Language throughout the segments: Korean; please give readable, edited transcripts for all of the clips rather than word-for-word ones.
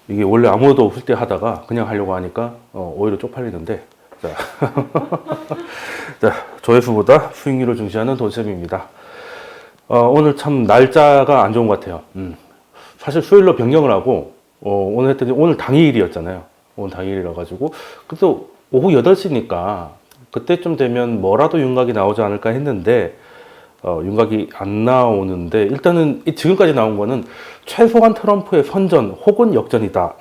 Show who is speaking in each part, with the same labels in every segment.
Speaker 1: 이게 원래 아무도 없을 때 하다가 그냥 하려고 하니까 오히려 쪽팔리는데 자, 자 조회수보다 수익률을 중시하는 돈쌤입니다. 오늘 참 날짜가 안 좋은 것 같아요. 사실 수요일로 변경을 하고 오늘 했더니 오늘 당일이었잖아요. 오늘 당일이라 가지고 그래도 오후 8시니까 그때쯤 되면 뭐라도 윤곽이 나오지 않을까 했는데 윤곽이 안 나오는데 일단은 지금까지 나온 거는 최소한 트럼프의 선전 혹은 역전이다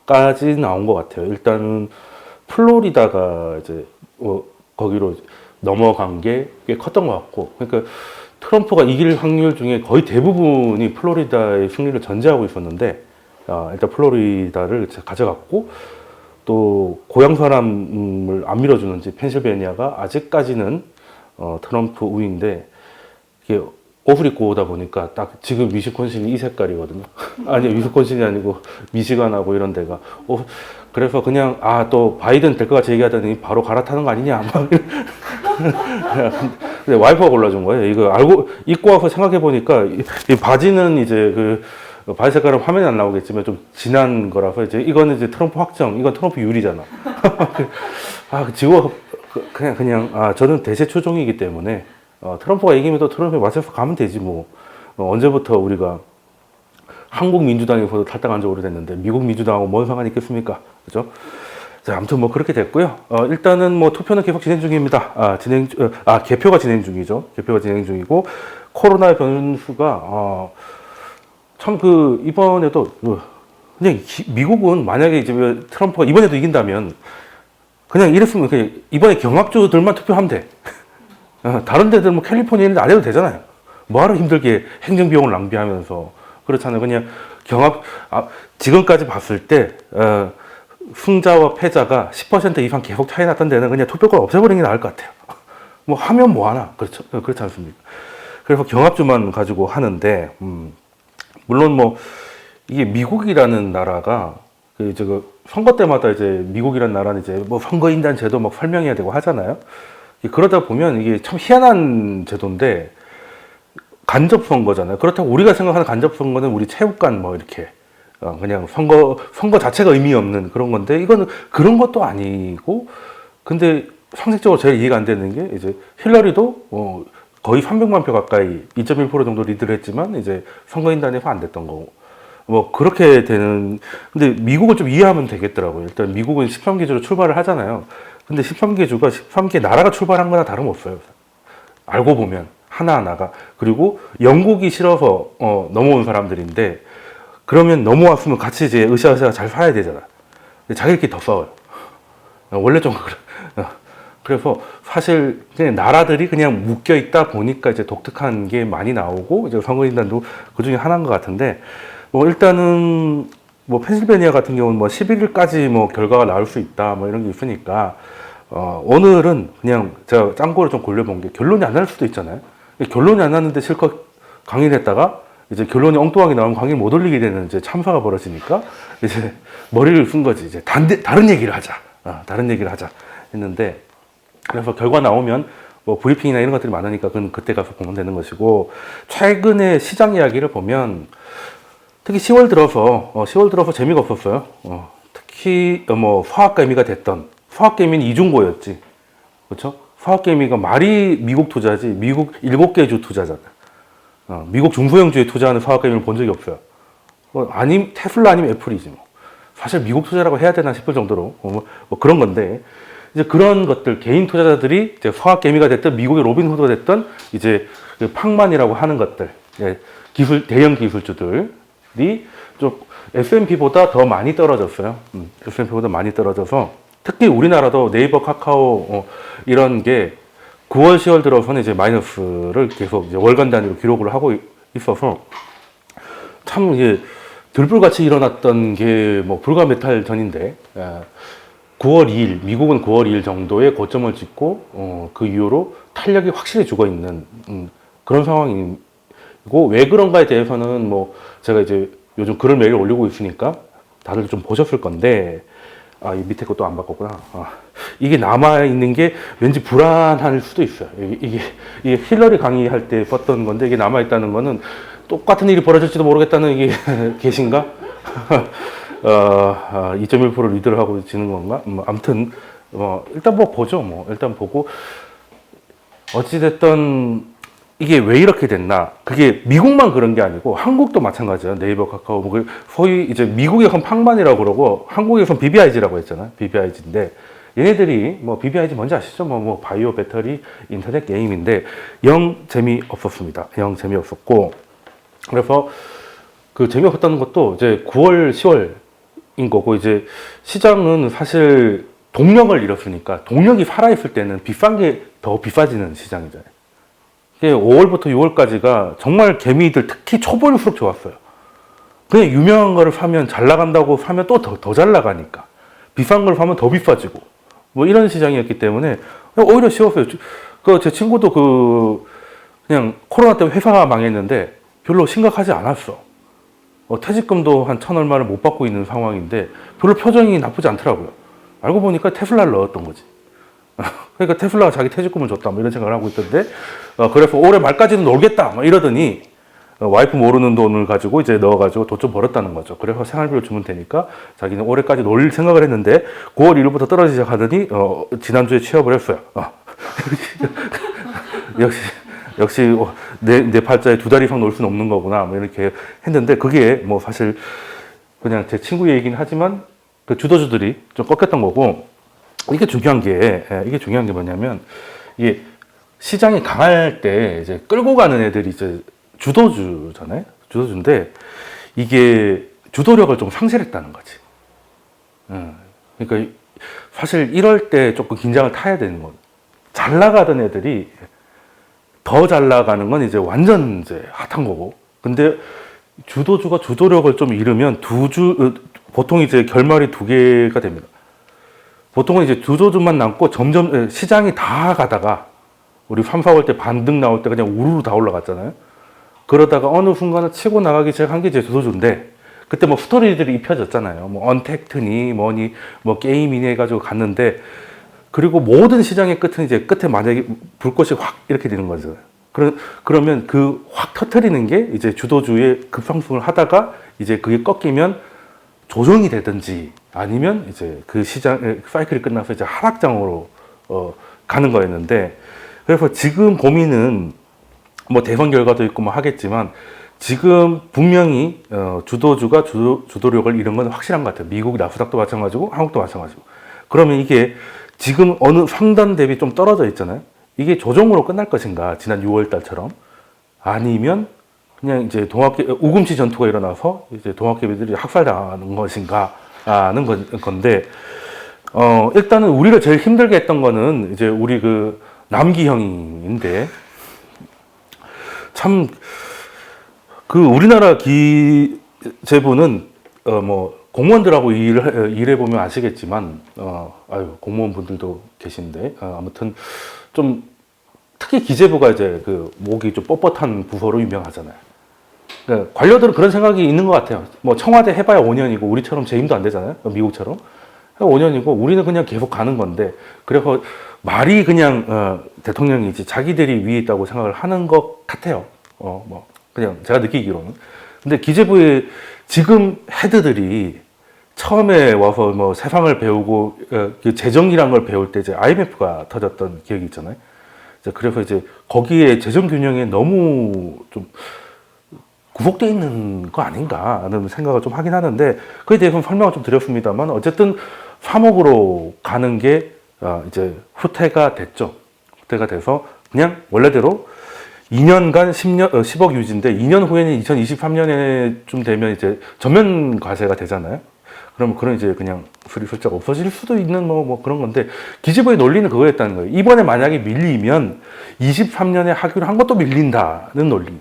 Speaker 1: 까지 나온 것 같아요. 일단은 플로리다가 이제 거기로 넘어간 게 꽤 컸던 것 같고, 그러니까 트럼프가 이길 확률 중에 거의 대부분이 플로리다의 승리를 전제하고 있었는데 일단 플로리다를 가져갔고, 또 고향 사람을 안 밀어주는지 펜실베니아가 아직까지는 트럼프 우위인데, 이게 옷을 입고 오다 보니까 딱 지금 위스콘신이 이 색깔이거든요. 아니, 위스콘신이 아니고 미시간하고 이런 데가. 그래서 그냥 또 바이든 될 것 같이 얘기하더니 바로 갈아타는 거 아니냐 막. 근데 와이프가 골라준 거예요. 이거 알고 입고 와서 생각해 보니까 이 바지는 이제 그 바지 색깔은 화면에 안 나오겠지만 좀 진한 거라서 이제 이거는 이제 트럼프 확정, 이건 트럼프 유리잖아. 지고 그냥 저는 대세 초종이기 때문에 트럼프가 이기면 또 트럼프에 맞춰서 가면 되지 뭐. 언제부터 우리가 한국 민주당에서도 탈당한 지 오래됐는데 미국 민주당하고 뭔 상관이 있겠습니까? 그죠? 자, 아무튼 뭐 그렇게 됐고요. 일단은 뭐 투표는 계속 진행 중입니다. 개표가 진행 중이죠. 개표가 진행 중이고, 코로나의 변수가 참 이번에도 그냥 미국은 만약에 이제 트럼프가 이번에도 이긴다면 그냥 이랬으면 그냥 이번에 경합주들만 투표하면 돼. 다른 데들 뭐 캘리포니아는 안 해도 되잖아요. 뭐하러 힘들게 행정비용을 낭비하면서. 그렇잖아요. 그냥 지금까지 봤을 때 승자와 패자가 10% 이상 계속 차이 났던 데는 그냥 투표권 없애버리는 게 나을 것 같아요. 뭐 하면 뭐하나. 그렇죠. 그렇지 않습니까? 그래서 경합주만 가지고 하는데, 물론 뭐 이게 미국이라는 나라가 선거 때마다 이제 미국이라는 나라는 이제 뭐 선거인단 제도 막 설명해야 되고 하잖아요. 그러다 보면 이게 참 희한한 제도인데, 간접 선거잖아요. 그렇다고 우리가 생각하는 간접 선거는 우리 체육관 뭐 이렇게 그냥 선거 자체가 의미 없는 그런 건데, 이거는 그런 것도 아니고, 근데 상식적으로 제일 이해가 안 되는 게 이제 힐러리도 거의 300만 표 가까이 2.1% 정도 리드를 했지만 이제 선거인단에서 안 됐던 거고, 뭐 그렇게 되는. 근데 미국을 좀 이해하면 되겠더라고요. 일단 미국은 13개 주로 출발을 하잖아요. 근데 13개 주가 13개 나라가 출발한 거나 다름없어요. 알고 보면 하나하나가. 그리고 영국이 싫어서 넘어온 사람들인데, 그러면 넘어왔으면 같이 이제 으쌰으쌰 잘 살아야 되잖아. 근데 자기들끼리 더 싸워요. 원래 좀 그래. 그래서 사실 그냥 나라들이 그냥 묶여 있다 보니까 이제 독특한 게 많이 나오고, 이제 선거인단도 그 중에 하나인 것 같은데, 뭐 일단은 뭐 펜실베니아 같은 경우는 뭐 11일까지 뭐 결과가 나올 수 있다 뭐 이런 게 있으니까, 오늘은 그냥 제가 짱구를 좀 골려본 게 결론이 안 날 수도 있잖아요. 결론이 안 났는데 실컷 강의를 했다가 이제 결론이 엉뚱하게 나오면 강의를 못 올리게 되는 이제 참사가 벌어지니까 이제 머리를 쓴 거지. 이제 다른 얘기를 하자. 다른 얘기를 하자 했는데, 그래서 결과 나오면 뭐 브리핑이나 이런 것들이 많으니까 그건 그때 가서 보면 되는 것이고, 최근에 시장 이야기를 보면 특히 10월 들어서 재미가 없었어요. 특히 뭐 수학개미가 됐던, 수학개미는 이중고였지. 그렇죠? 수학개미가 말이 미국 투자지, 미국 7개 주 투자잖아. 미국 중소형주에 투자하는 수학개미를 본 적이 없어요. 아님 테슬라 아니면 애플이지 뭐. 사실 미국 투자라고 해야 되나 싶을 정도로 뭐 그런 건데, 이제 그런 것들 개인 투자자들이 이제 수학개미가 됐든 미국의 로빈후드가 됐든 이제 그 팡만이라고 하는 것들, 대형 기술주들이 좀 S&P보다 더 많이 떨어졌어요. S&P보다 많이 떨어져서 특히 우리나라도 네이버, 카카오 이런 게 9월, 10월 들어서는 이제 마이너스를 계속 이제 월간 단위로 기록을 하고 있어서 참 이게 들불같이 일어났던 게 뭐 불과 몇 달 전인데, 9월 2일, 미국은 9월 2일 정도의 고점을 찍고 그 이후로 탄력이 확실히 죽어 있는 그런 상황이고, 왜 그런가에 대해서는 뭐 제가 이제 요즘 글을 매일 올리고 있으니까 다들 좀 보셨을 건데, 이 밑에 것도 안 바꿨구나. 이게 남아있는 게 왠지 불안할 수도 있어요. 이게 힐러리 강의할 때 썼던 건데, 이게 남아있다는 거는 똑같은 일이 벌어질지도 모르겠다는 이게 계신가? 2.1% 리드를 하고 지는 건가? 아무튼 일단 뭐 보죠. 뭐 일단 보고 어찌됐든 이게 왜 이렇게 됐나? 그게 미국만 그런 게 아니고 한국도 마찬가지야. 네이버, 카카오, 뭐 소위 이제 미국에선 팡만이라고 그러고 한국에선 BBIG라고 했잖아요. BBIG인데 얘네들이 뭐 BBIG 뭔지 아시죠? 뭐 바이오, 배터리, 인터넷 게임인데 영 재미없었습니다. 영 재미없었고 그래서 그 재미없었다는 것도 이제 9월, 10월인 거고 이제 시장은 사실 동력을 잃었으니까 동력이 살아있을 때는 비싼 게 더 비싸지는 시장이잖아요. 5월부터 6월까지가 정말 개미들 특히 초보일수록 좋았어요. 그냥 유명한 거를 사면 잘 나간다고 사면 또 더 잘 나가니까 비싼 걸 사면 더 비싸지고 뭐 이런 시장이었기 때문에 오히려 쉬웠어요. 제 친구도 그냥 코로나 때문에 회사가 망했는데 별로 심각하지 않았어. 퇴직금도 한 1,000 얼마를 못 받고 있는 상황인데 별로 표정이 나쁘지 않더라고요. 알고 보니까 테슬라를 넣었던 거지. 그러니까 테슬라가 자기 퇴직금을 줬다 뭐 이런 생각을 하고 있던데 그래서 올해 말까지는 놀겠다 막 이러더니 와이프 모르는 돈을 가지고 이제 넣어가지고 돈 좀 벌었다는 거죠. 그래서 생활비를 주면 되니까 자기는 올해까지 놀 생각을 했는데 9월 1일부터 떨어지기 시작하더니 지난주에 취업을 했어요. 역시 내 팔자에 2달 이상 놀 수는 없는 거구나 뭐 이렇게 했는데 그게 뭐 사실 그냥 제 친구 얘기긴 하지만 그 주도주들이 좀 꺾였던 거고 이게 중요한 게 뭐냐면 이게 시장이 강할 때 이제 끌고 가는 애들이 이제 주도주잖아요. 주도주인데 이게 주도력을 좀 상실했다는 거지. 그러니까 사실 이럴 때 조금 긴장을 타야 되는 건 잘 나가던 애들이 더 잘 나가는 건 이제 완전 이제 핫한 거고. 근데 주도주가 주도력을 좀 잃으면 보통 이제 결말이 2개가 됩니다. 보통은 이제 주도주만 남고 점점 시장이 다 가다가 우리 3, 4월 때 반등 나올 때 그냥 우르르 다 올라갔잖아요. 그러다가 어느 순간에 치고 나가기 시작한 게 이제 주도주인데 그때 뭐 스토리들이 입혀졌잖아요. 뭐 언택트니 뭐니 뭐 게임이니 해가지고 갔는데 그리고 모든 시장의 끝은 이제 끝에 만약에 불꽃이 확 이렇게 되는 거죠. 그러면 그 확 터트리는 게 이제 주도주의 급상승을 하다가 이제 그게 꺾이면 조정이 되든지 아니면 이제 그 시장 사이클이 끝나서 이제 하락장으로 가는 거였는데 그래서 지금 고민은 뭐 대선 결과도 있고 뭐 하겠지만 지금 분명히 주도주가 주도력을 잃은 건 확실한 것 같아요. 미국 나스닥도 마찬가지고 한국도 마찬가지고. 그러면 이게 지금 어느 상단 대비 좀 떨어져 있잖아요. 이게 조정으로 끝날 것인가 지난 6월 달처럼 아니면 그냥 이제 우금치 전투가 일어나서 이제 동학개미들이 학살당하는 것인가 하는 건데 일단은 우리가 제일 힘들게 했던 거는 이제 우리 그 남기형인데 참 그 우리나라 기재부는 뭐 공무원들하고 일해 보면 아시겠지만 공무원분들도 계신데 아무튼 좀 특히 기재부가 이제 그 목이 좀 뻣뻣한 부서로 유명하잖아요. 그러니까 관료들은 그런 생각이 있는 것 같아요. 뭐 청와대 해봐야 5년이고 우리처럼 재임도 안 되잖아요. 미국처럼 5년이고 우리는 그냥 계속 가는 건데 그래서 말이 그냥 대통령이지 자기들이 위에 있다고 생각을 하는 것 같아요. 뭐 그냥 제가 느끼기로는. 근데 기재부의 지금 헤드들이 처음에 와서 뭐 세상을 배우고 그 재정이란 걸 배울 때 이제 IMF가 터졌던 기억이 있잖아요. 그래서 이제 거기에 재정 균형에 너무 좀 구속되어 있는 거 아닌가 하는 생각을 좀 하긴 하는데 그에 대해서는 설명을 좀 드렸습니다만 어쨌든 3억으로 가는 게 이제 후퇴가 됐죠. 후퇴가 돼서 그냥 원래대로 2년간 10억 유지인데 2년 후에는 2023년에쯤 되면 이제 전면 과세가 되잖아요. 그러면 그런 이제 그냥 슬쩍 없어질 수도 있는 뭐 그런 건데 기재부의 논리는 그거였다는 거예요. 이번에 만약에 밀리면 23년에 하기로 한 것도 밀린다는 논리.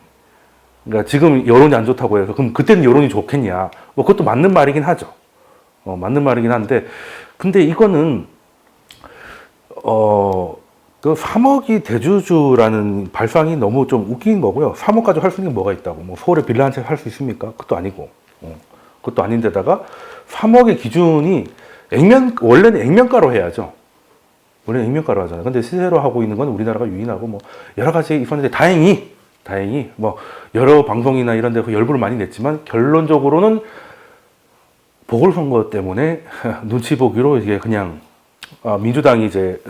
Speaker 1: 그러니까 지금 여론이 안 좋다고 해서 그럼 그때는 여론이 좋겠냐? 뭐 그것도 맞는 말이긴 하죠. 맞는 말이긴 한데 근데 이거는 그 3억이 대주주라는 발상이 너무 좀 웃긴 거고요. 3억까지 할 수 있는 게 뭐가 있다고? 뭐 서울에 빌라 한 채 살 수 있습니까? 그것도 아니고. 그것도 아닌데다가 3억의 기준이 원래는 액면가로 해야죠. 원래는 액면가로 하잖아요. 근데 시세로 하고 있는 건 우리나라가 유인하고 뭐 여러 가지 있었는데 다행히 뭐 여러 방송이나 이런 데서 열불을 많이 냈지만 결론적으로는 보궐선거 때문에 눈치 보기로 이게 그냥 민주당이 이제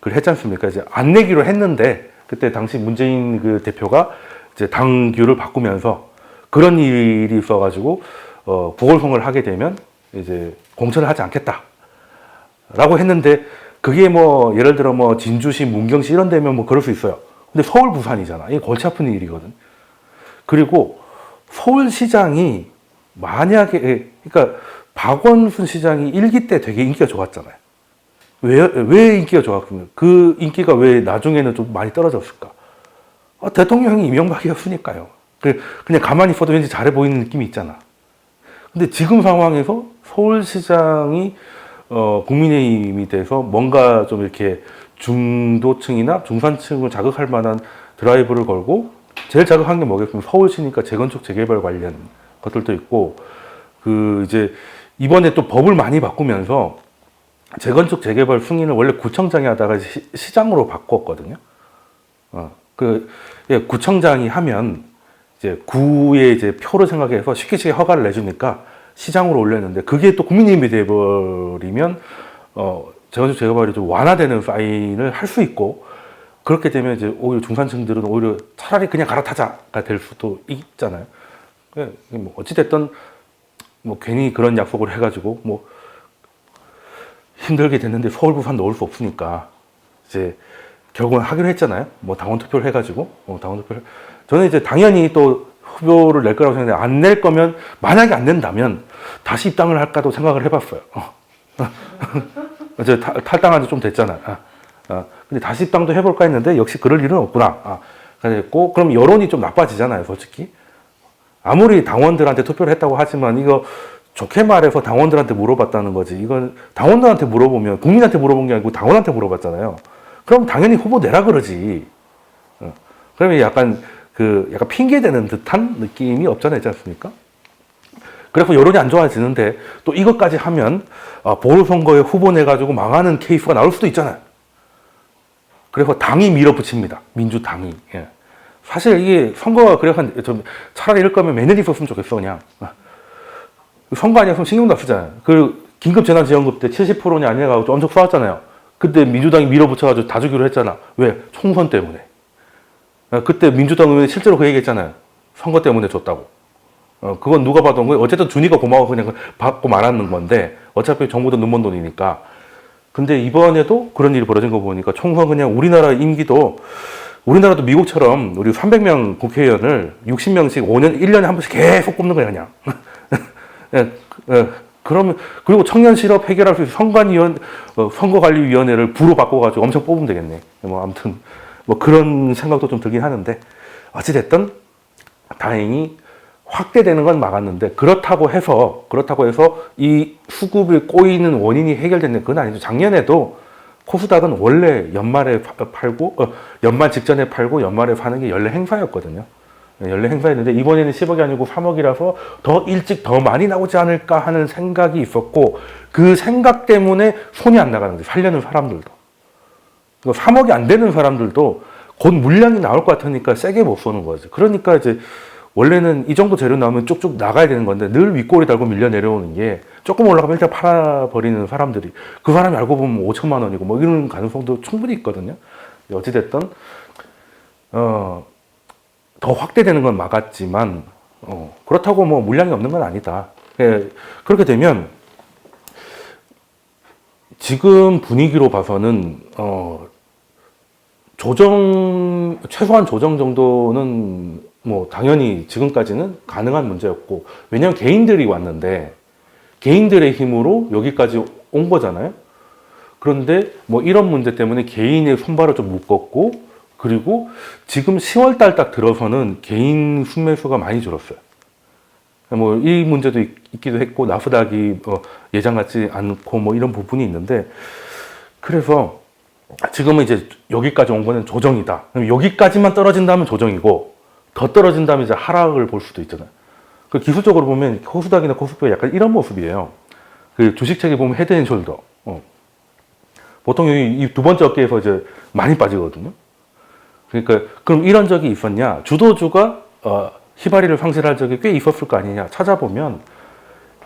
Speaker 1: 그걸 했지 않습니까? 이제 안 내기로 했는데 그때 당시 문재인 그 대표가 이제 당규를 바꾸면서 그런 일이 있어가지고 보궐선거를 하게 되면 이제 공천을 하지 않겠다라고 했는데 그게 뭐 예를 들어 뭐 진주시, 문경시 이런 데면 뭐 그럴 수 있어요. 근데 서울, 부산이잖아. 이게 골치 아픈 일이거든. 그리고 서울시장이 만약에 그러니까 박원순 시장이 1기 때 되게 인기가 좋았잖아요. 왜 인기가 좋았겠냐? 그 인기가 왜 나중에는 좀 많이 떨어졌을까? 대통령이 이명박이었으니까요. 그냥 가만히 있어도 왠지 잘해 보이는 느낌이 있잖아. 근데 지금 상황에서 서울시장이 국민의힘이 돼서 뭔가 좀 이렇게 중도층이나 중산층을 자극할 만한 드라이브를 걸고 제일 자극한 게 뭐겠습니까? 서울시니까 재건축 재개발 관련 것들도 있고 그 이제 이번에 또 법을 많이 바꾸면서 재건축 재개발 승인을 원래 구청장이 하다가 시장으로 바꿨거든요. 구청장이 하면 이제 구의 이제 표를 생각해서 쉽게 허가를 내주니까 시장으로 올렸는데 그게 또 국민의힘이 돼버리면 재건축 재개발이 좀 완화되는 사인을 할 수 있고 그렇게 되면 이제 오히려 중산층들은 오히려 차라리 그냥 갈아타자가 될 수도 있잖아요. 뭐 어찌됐든 뭐 괜히 그런 약속을 해가지고 뭐 힘들게 됐는데 서울, 부산 넣을 수 없으니까 이제 결국은 하기로 했잖아요. 뭐 당원 투표를 해가지고 당원 투표를 저는 이제 당연히 또 후보를 낼 거라고 생각했는데 안 낼 거면 만약에 안 낸다면 다시 입당을 할까도 생각을 해봤어요. 이제 탈당한 지 좀 됐잖아. 근데 다시 입당도 해볼까 했는데 역시 그럴 일은 없구나. 그랬고 그럼 여론이 좀 나빠지잖아요, 솔직히. 아무리 당원들한테 투표를 했다고 하지만 이거 좋게 말해서 당원들한테 물어봤다는 거지. 이건 당원들한테 물어보면 국민한테 물어본 게 아니고 당원한테 물어봤잖아요. 그럼 당연히 후보 내라 그러지. 그러면 약간 핑계 대는 듯한 느낌이 없잖아요, 있지 않습니까? 그래서 여론이 안 좋아지는데 또 이것까지 하면 보궐선거에 후보 내가지고 망하는 케이스가 나올 수도 있잖아요. 그래서 당이 밀어붙입니다. 민주당이. 예. 사실 이게 선거가 그래서 차라리 이럴 거면 매년 있었으면 좋겠어, 그냥. 선거 아니었으면 신경도 안 쓰잖아요. 그 긴급재난지원금 때 70%냐 아니냐고 엄청 싸웠잖아요. 그때 민주당이 밀어붙여가지고 다 주기로 했잖아. 왜? 총선 때문에. 그때 민주당 의원이 실제로 그 얘기했잖아요. 선거 때문에 줬다고. 그건 누가 봐도 어쨌든 주니까 고마워 그냥 받고 말하는 건데 어차피 정부도 눈먼 돈이니까. 근데 이번에도 그런 일이 벌어진 거 보니까 총선 그냥 우리나라 임기도 우리나라도 미국처럼 우리 300명 국회의원을 60명씩 5년, 1년에 한 번씩 계속 뽑는 거야, 그냥. 그러면, 그리고 청년 실업 해결할 수 있는 선거관리위원회를 부로 바꿔가지고 엄청 뽑으면 되겠네. 뭐, 아무튼, 뭐 그런 생각도 좀 들긴 하는데, 어찌됐든, 다행히 확대되는 건 막았는데, 그렇다고 해서 이 수급이 꼬이는 원인이 해결됐는 그건 아니죠. 작년에도 코스닥은 원래 연말에 팔고, 연말 직전에 팔고 연말에 파는 게 연례 행사였거든요. 연례 행사였는데 이번에는 10억이 아니고 3억이라서 더 일찍 더 많이 나오지 않을까 하는 생각이 있었고 그 생각 때문에 손이 안 나가는 거죠. 살려는 사람들도. 3억이 안 되는 사람들도 곧 물량이 나올 것 같으니까 세게 못 쏘는 거죠. 그러니까 이제 원래는 이 정도 재료 나오면 쭉쭉 나가야 되는 건데 늘 윗꼬리 달고 밀려 내려오는 게 조금 올라가면 일단 팔아버리는 사람들이 그 사람이 알고 보면 5천만 원이고 뭐 이런 가능성도 충분히 있거든요. 어찌됐든 더 확대되는 건 막았지만 그렇다고 뭐 물량이 없는 건 아니다. 그렇게 되면 지금 분위기로 봐서는 최소한 조정 정도는 뭐 당연히 지금까지는 가능한 문제였고 왜냐하면 개인들이 왔는데 개인들의 힘으로 여기까지 온 거잖아요. 그런데 뭐 이런 문제 때문에 개인의 손발을 좀 묶었고 그리고 지금 10월 달 딱 들어서는 개인 순매수가 많이 줄었어요. 뭐 이 문제도 있기도 했고 나스닥이 예상 같지 않고 뭐 이런 부분이 있는데 그래서 지금은 이제 여기까지 온 거는 조정이다. 그럼 여기까지만 떨어진다면 조정이고 더 떨어진다면 이제 하락을 볼 수도 있잖아요. 그 기술적으로 보면 코스닥이나 코스피가 약간 이런 모습이에요. 그 주식책에 보면 헤드앤숄더. 보통 이 두 번째 어깨에서 이제 많이 빠지거든요. 그러니까 그럼 이런 적이 있었냐? 주도주가 휘발유를 상실할 적이 꽤 있었을 거 아니냐? 찾아보면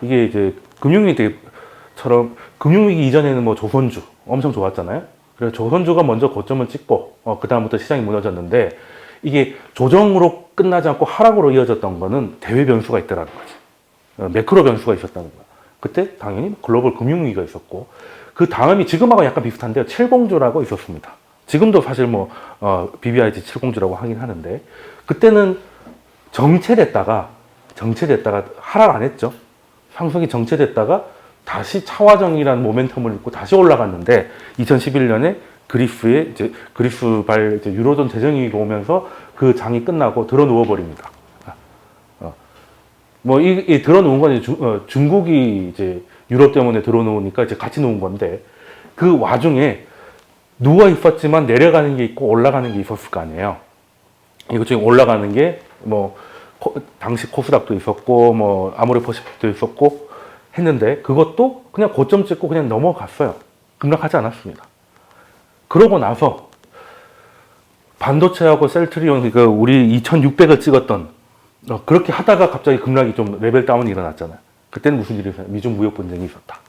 Speaker 1: 이게 이제 금융위기처럼 금융위기 이전에는 뭐 조선주 엄청 좋았잖아요. 그래서 조선주가 먼저 고점을 찍고 그 다음부터 시장이 무너졌는데 이게 조정으로 끝나지 않고 하락으로 이어졌던 거는 대외 변수가 있다라는 거지. 매크로 변수가 있었다는 거야. 그때 당연히 글로벌 금융위기가 있었고 그 다음이 지금하고 약간 비슷한데요. 칠공주라고 있었습니다. 지금도 사실 뭐 BBIG 칠공주라고 하긴 하는데 그때는 정체됐다가 하락 안 했죠. 상승이 정체됐다가 다시 차화정이라는 모멘텀을 입고 다시 올라갔는데 2011년에 그리스발 유로존 재정위기가 오면서 그 장이 끝나고 들어 누워 버립니다. 뭐 이 들어 누운 건 이제 중국이 이제 유럽 때문에 들어 누우니까 이제 같이 누운 건데 그 와중에 누워 있었지만 내려가는 게 있고 올라가는 게 있었을 거 아니에요. 이거 중에 올라가는 게 뭐 당시 코스닥도 있었고 뭐 아모레퍼시픽도 있었고 했는데 그것도 그냥 고점 찍고 그냥 넘어갔어요. 급락하지 않았습니다. 그러고 나서 반도체하고 셀트리온 그러니까 우리 2600을 찍었던 그렇게 하다가 갑자기 급락이 좀 레벨 다운이 일어났잖아요. 그때는 무슨 일이 있었냐? 미중 무역 분쟁이 있었다.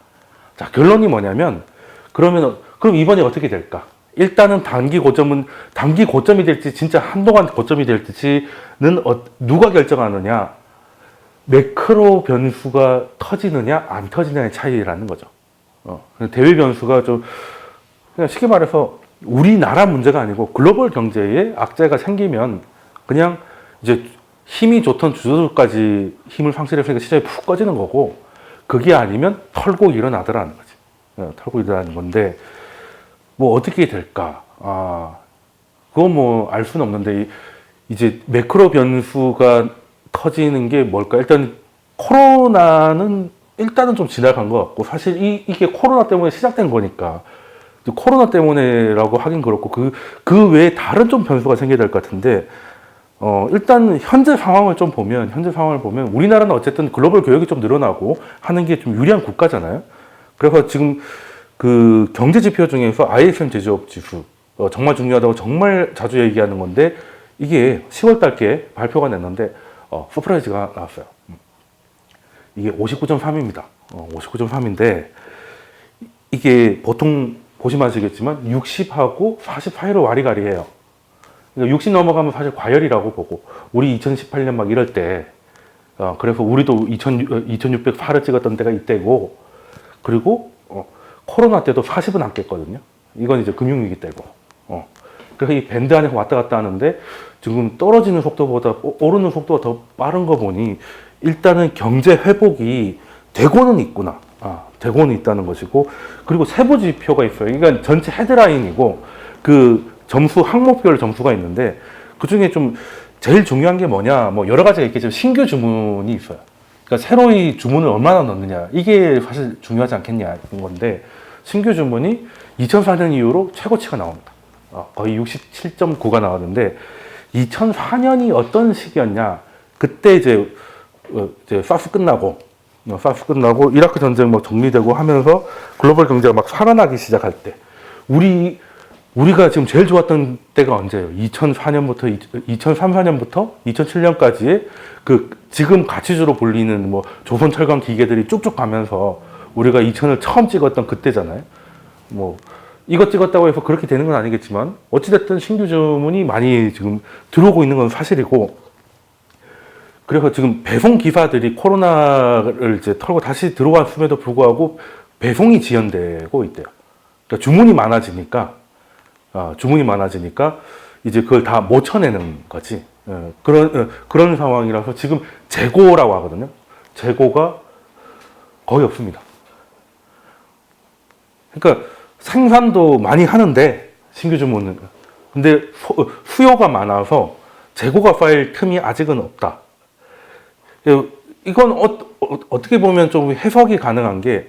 Speaker 1: 자, 결론이 뭐냐면 그럼 이번에 어떻게 될까? 일단은 단기 고점이 될지 진짜 한동안 고점이 될지는 누가 결정하느냐? 매크로 변수가 터지느냐 안 터지느냐의 차이라는 거죠. 대외 변수가 좀 그냥 쉽게 말해서 우리나라 문제가 아니고 글로벌 경제에 악재가 생기면 그냥 이제 힘이 좋던 주주들까지 힘을 상실해서 시장이 푹 꺼지는 거고 그게 아니면 털고 일어나더라는 거지. 털고 일어나는 건데 뭐 어떻게 될까? 그거 뭐 알 수는 없는데 이제 매크로 변수가 터지는 게 뭘까? 일단 코로나는 일단은 좀 지나간 것 같고 사실 이게 코로나 때문에 시작된 거니까 코로나 때문에라고 하긴 그렇고 그 외에 다른 좀 변수가 생겨야 될 것 같은데 일단 현재 상황을 보면 우리나라는 어쨌든 글로벌 교역이 좀 늘어나고 하는 게 좀 유리한 국가잖아요. 그래서 지금 그 경제 지표 중에서 ISM 제조업 지수 정말 중요하다고 정말 자주 얘기하는 건데 이게 10월 달께 발표가 냈는데 서프라이즈가 나왔어요. 이게 59.3입니다. 59.3인데 이게 보통 보시면 아시겠지만 60하고 40 사이로 와리가리해요. 그러니까 60 넘어가면 사실 과열이라고 보고 우리 2018년 막 이럴 때 그래서 우리도 2608을 찍었던 때가 이때고 그리고 코로나 때도 40은 안 깼거든요. 이건 이제 금융위기 때고 그래서 이 밴드 안에서 왔다 갔다 하는데 지금 떨어지는 속도보다 오르는 속도가 더 빠른 거 보니 일단은 경제 회복이 되고는 있구나. 되고는 있다는 것이고 그리고 세부 지표가 있어요. 그러니까 전체 헤드라인이고 그 점수 항목별 점수가 있는데 그 중에 좀 제일 중요한 게 뭐냐 뭐 여러 가지가 있겠지만 신규 주문이 있어요. 그러니까 새로이 주문을 얼마나 넣느냐 이게 사실 중요하지 않겠냐 이런 건데 신규 주문이 2004년 이후로 최고치가 나옵니다. 거의 67.9가 나왔는데 2004년이 어떤 시기였냐 그때 이제 사스 끝나고 이라크 전쟁 막 정리되고 하면서 글로벌 경제가 막 살아나기 시작할 때 우리가 지금 제일 좋았던 때가 언제예요? 2004년부터 2003, 4년부터 2007년까지의 그 지금 가치주로 불리는 뭐 조선철강 기계들이 쭉쭉 가면서 우리가 2000을 처음 찍었던 그때잖아요. 뭐 이것 찍었다고 해서 그렇게 되는 건 아니겠지만 어찌됐든 신규 주문이 많이 지금 들어오고 있는 건 사실이고 그래서 지금 배송 기사들이 코로나를 이제 털고 다시 들어왔음에도 불구하고 배송이 지연되고 있대요. 그러니까 주문이 많아지니까 이제 그걸 다 못 쳐내는 거지. 그런 상황이라서 지금 재고라고 하거든요. 재고가 거의 없습니다. 그러니까 생산도 많이 하는데 신규 주문은 근데 수요가 많아서 재고가 쌓일 틈이 아직은 없다. 이건 어떻게 보면 좀 해석이 가능한 게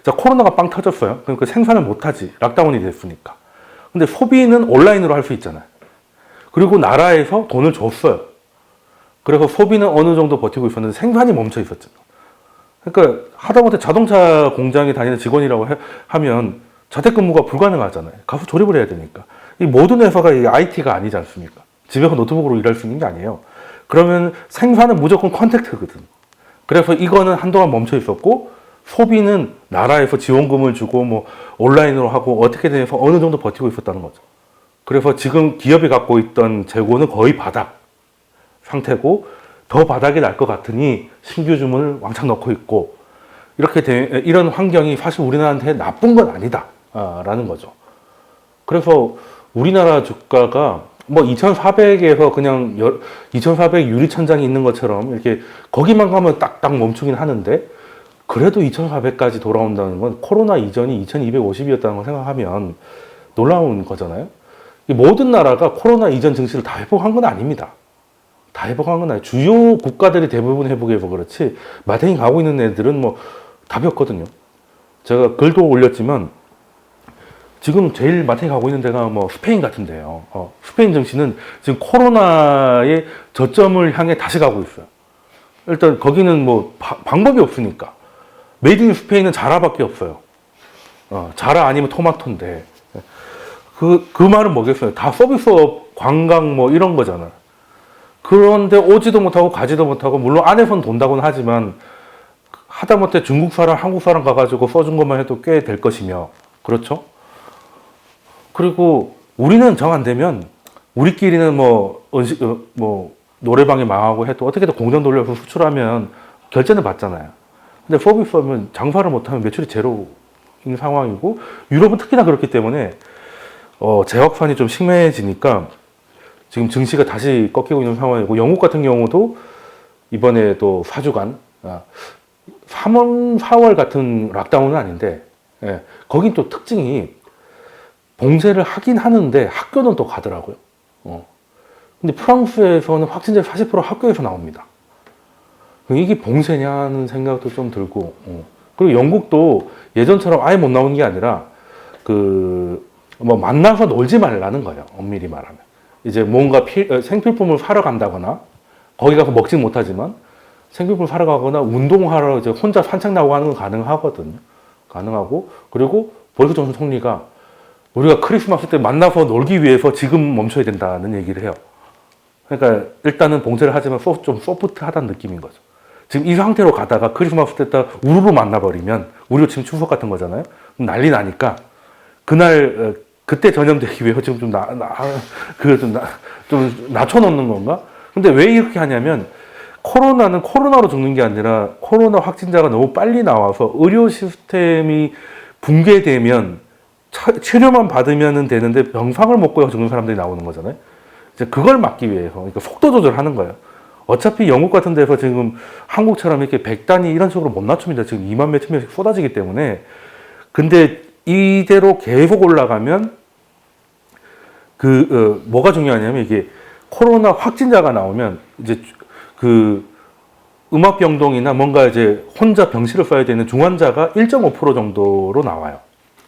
Speaker 1: 자, 코로나가 빵 터졌어요. 그러니까 생산을 못하지. 락다운이 됐으니까. 근데 소비는 온라인으로 할 수 있잖아요. 그리고 나라에서 돈을 줬어요. 그래서 소비는 어느 정도 버티고 있었는데 생산이 멈춰 있었잖아요. 그러니까 하다못해 자동차 공장에 다니는 직원이라고 하면 자택근무가 불가능하잖아요. 가서 조립을 해야 되니까. 이 모든 회사가 IT가 아니지 않습니까? 집에서 노트북으로 일할 수 있는 게 아니에요. 그러면 생산은 무조건 컨택트거든. 그래서 이거는 한동안 멈춰 있었고 소비는 나라에서 지원금을 주고 뭐 온라인으로 하고 어떻게든 해서 어느 정도 버티고 있었다는 거죠. 그래서 지금 기업이 갖고 있던 재고는 거의 바닥 상태고 더 바닥이 날 것 같으니 신규 주문을 왕창 넣고 있고 이런 환경이 사실 우리나라한테 나쁜 건 아니다 라는 거죠. 그래서 우리나라 주가가 뭐 2400에서 그냥 2400 유리천장이 있는 것처럼 이렇게 거기만 가면 딱딱 멈추긴 하는데 그래도 2400까지 돌아온다는 건 코로나 이전이 2250이었다는 걸 생각하면 놀라운 거잖아요. 모든 나라가 코로나 이전 증시를 다 회복한 건 아닙니다. 다 회복한 건 아니에요. 주요 국가들이 대부분 회복해서 그렇지 마탱이 가고 있는 애들은 뭐 답이 없거든요. 제가 글도 올렸지만 지금 제일 마탱이 가고 있는 데가 뭐 스페인 같은데요. 스페인 증시는 지금 코로나의 저점을 향해 다시 가고 있어요. 일단 거기는 뭐 방법이 없으니까. 메이드 인 스페인은 자라밖에 없어요. 자라 아니면 토마토인데. 그 말은 뭐겠어요? 다 서비스업, 관광 뭐 이런 거잖아요. 그런데 오지도 못하고 가지도 못하고 물론 안에선 돈다고는 하지만 하다못해 중국 사람, 한국 사람 가가지고 써준 것만 해도 꽤 될 것이며 그렇죠? 그리고 우리는 정 안 되면 우리끼리는 뭐 노래방에 망하고 해도 어떻게든 공장 돌려서 수출하면 결제는 받잖아요. 근데 서비스업은 장사를 못하면 매출이 제로인 상황이고 유럽은 특히나 그렇기 때문에 재확산이 좀 심해지니까 지금 증시가 다시 꺾이고 있는 상황이고 영국 같은 경우도 이번에 또 4주간 3월, 4월 같은 락다운은 아닌데 거긴 또 특징이 봉쇄를 하긴 하는데 학교는 또 가더라고요. 근데 프랑스에서는 확진자 40% 학교에서 나옵니다. 이게 봉쇄냐는 생각도 좀 들고 그리고 영국도 예전처럼 아예 못 나오는 게 아니라 뭐 만나서 놀지 말라는 거예요. 엄밀히 말하면 이제 뭔가 생필품을 사러 간다거나 거기 가서 먹지 못하지만 생필품 사러 가거나 운동하러 이제 혼자 산책 나오고 하는 건 가능하거든요. 가능하고 그리고 보리스 존슨 총리가 우리가 크리스마스 때 만나서 놀기 위해서 지금 멈춰야 된다는 얘기를 해요. 그러니까 일단은 봉쇄를 하지만 좀 소프트하다는 느낌인 거죠. 지금 이 상태로 가다가 크리스마스 때 딱 우르르 만나버리면 우리도 지금 추석 같은 거잖아요. 난리 나니까 그때 전염되기 위해서 지금 좀 낮춰놓는 건가? 근데 왜 이렇게 하냐면 코로나는 코로나로 죽는 게 아니라 코로나 확진자가 너무 빨리 나와서 의료 시스템이 붕괴되면 치료만 받으면 되는데 병상을 못 구해서 죽는 사람들이 나오는 거잖아요. 이제 그걸 막기 위해서 그러니까 속도 조절하는 거예요. 어차피 영국 같은 데서 지금 한국처럼 이렇게 100단위 이런 식으로 못 낮춥니다. 지금 2만 몇천 명씩 쏟아지기 때문에. 근데 이대로 계속 올라가면 뭐가 중요하냐면 이게 코로나 확진자가 나오면 이제 음압병동이나 뭔가 이제 혼자 병실을 써야 되는 중환자가 1.5% 정도로 나와요.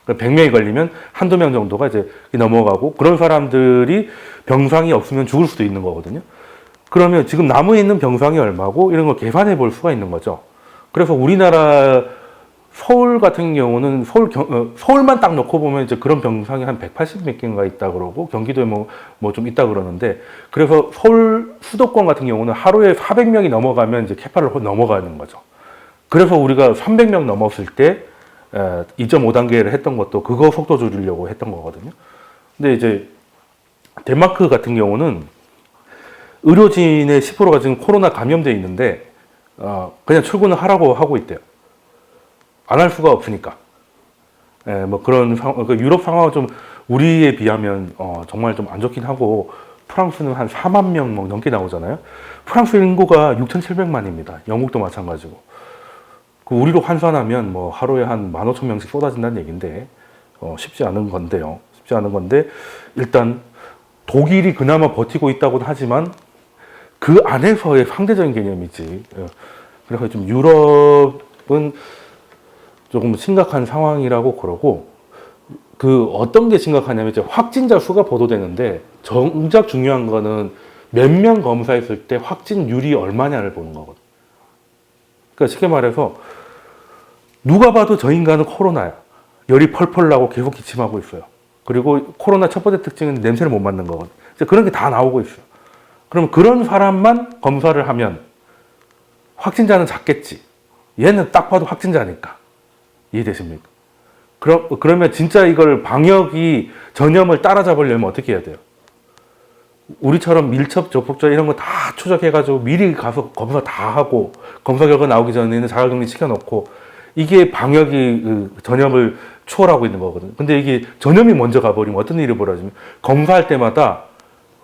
Speaker 1: 100명이 걸리면 한두 명 정도가 이제 넘어가고 그런 사람들이 병상이 없으면 죽을 수도 있는 거거든요. 그러면 지금 남아있는 병상이 얼마고 이런 걸 계산해 볼 수가 있는 거죠. 그래서 우리나라 서울 같은 경우는 서울만 딱 놓고 보면 이제 그런 병상이 한 180 몇 개인가 있다 그러고 경기도에 뭐 좀 있다 그러는데 그래서 서울 수도권 같은 경우는 하루에 400명이 넘어가면 이제 캐파를 넘어가는 거죠. 그래서 우리가 300명 넘었을 때 2.5단계를 했던 것도 그거 속도 줄이려고 했던 거거든요. 근데 이제 덴마크 같은 경우는 의료진의 10%가 지금 코로나 감염돼 있는데 그냥 출근을 하라고 하고 있대요. 안 할 수가 없으니까. 뭐 그런 유럽 상황은 좀 우리에 비하면 정말 좀 안 좋긴 하고 프랑스는 한 4만 명 넘게 나오잖아요. 프랑스 인구가 6,700만입니다. 영국도 마찬가지고. 우리로 환산하면 뭐 하루에 한 15,000명씩 쏟아진다는 얘기인데 쉽지 않은 건데요. 쉽지 않은 건데 일단 독일이 그나마 버티고 있다고는 하지만 그 안에서의 상대적인 개념이지. 그래서 좀 유럽은 조금 심각한 상황이라고 그러고 어떤 게 심각하냐면 이제 확진자 수가 보도되는데 정작 중요한 거는 몇 명 검사했을 때 확진율이 얼마냐를 보는 거거든. 그러니까 쉽게 말해서 누가 봐도 저 인간은 코로나야. 열이 펄펄 나고 계속 기침하고 있어요. 그리고 코로나 첫 번째 특징은 냄새를 못 맡는 거거든. 이제 그런 게 다 나오고 있어요. 그럼 그런 사람만 검사를 하면 확진자는 작겠지. 얘는 딱 봐도 확진자니까. 이해되십니까? 그러면 진짜 이걸 방역이 전염을 따라잡으려면 어떻게 해야 돼요? 우리처럼 밀접 접촉자 이런 거 다 추적해가지고 미리 가서 검사 다 하고 검사 결과 나오기 전에는 자가격리 시켜놓고 이게 방역이 전염을 추월하고 있는 거거든요. 근데 이게 전염이 먼저 가버리면 어떤 일이 벌어지면 검사할 때마다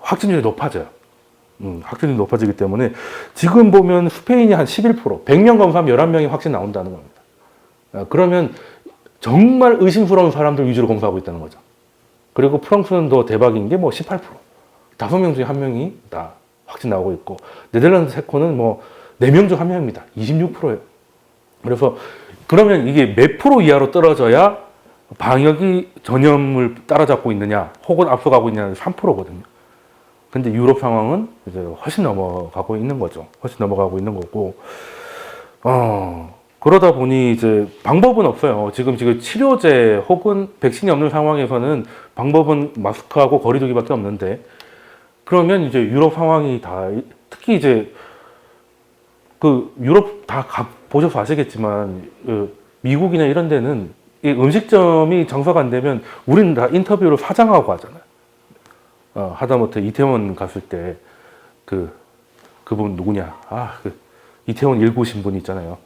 Speaker 1: 확진율이 높아져요. 확진율이 높아지기 때문에 지금 보면 스페인이 한 11%, 100명 검사하면 11명이 확진 나온다는 겁니다. 그러면 정말 의심스러운 사람들 위주로 검사하고 있다는 거죠. 그리고 프랑스는 더 대박인 게 뭐 18%. 5명 중에 1명이 다 확진 나오고 있고, 네덜란드 세코는 뭐 4명 중 1명입니다. 26%예요. 그래서 그러면 이게 몇 프로 이하로 떨어져야 방역이 전염을 따라잡고 있느냐, 혹은 앞서가고 있느냐는 3%거든요. 근데 유럽 상황은 이제 훨씬 넘어가고 있는 거죠. 훨씬 넘어가고 있는 거고, 그러다 보니 이제 방법은 없어요. 지금 치료제 혹은 백신이 없는 상황에서는 방법은 마스크하고 거리두기밖에 없는데, 그러면 이제 유럽 상황이 다, 특히 이제 유럽 다 보셔서 아시겠지만, 미국이나 이런 데는 이 음식점이 장사가 안 되면 우리는 다 인터뷰로 사장하고 하잖아요. 하다못해 이태원 갔을 때 그분 누구냐? 이태원 일구 신분 있잖아요.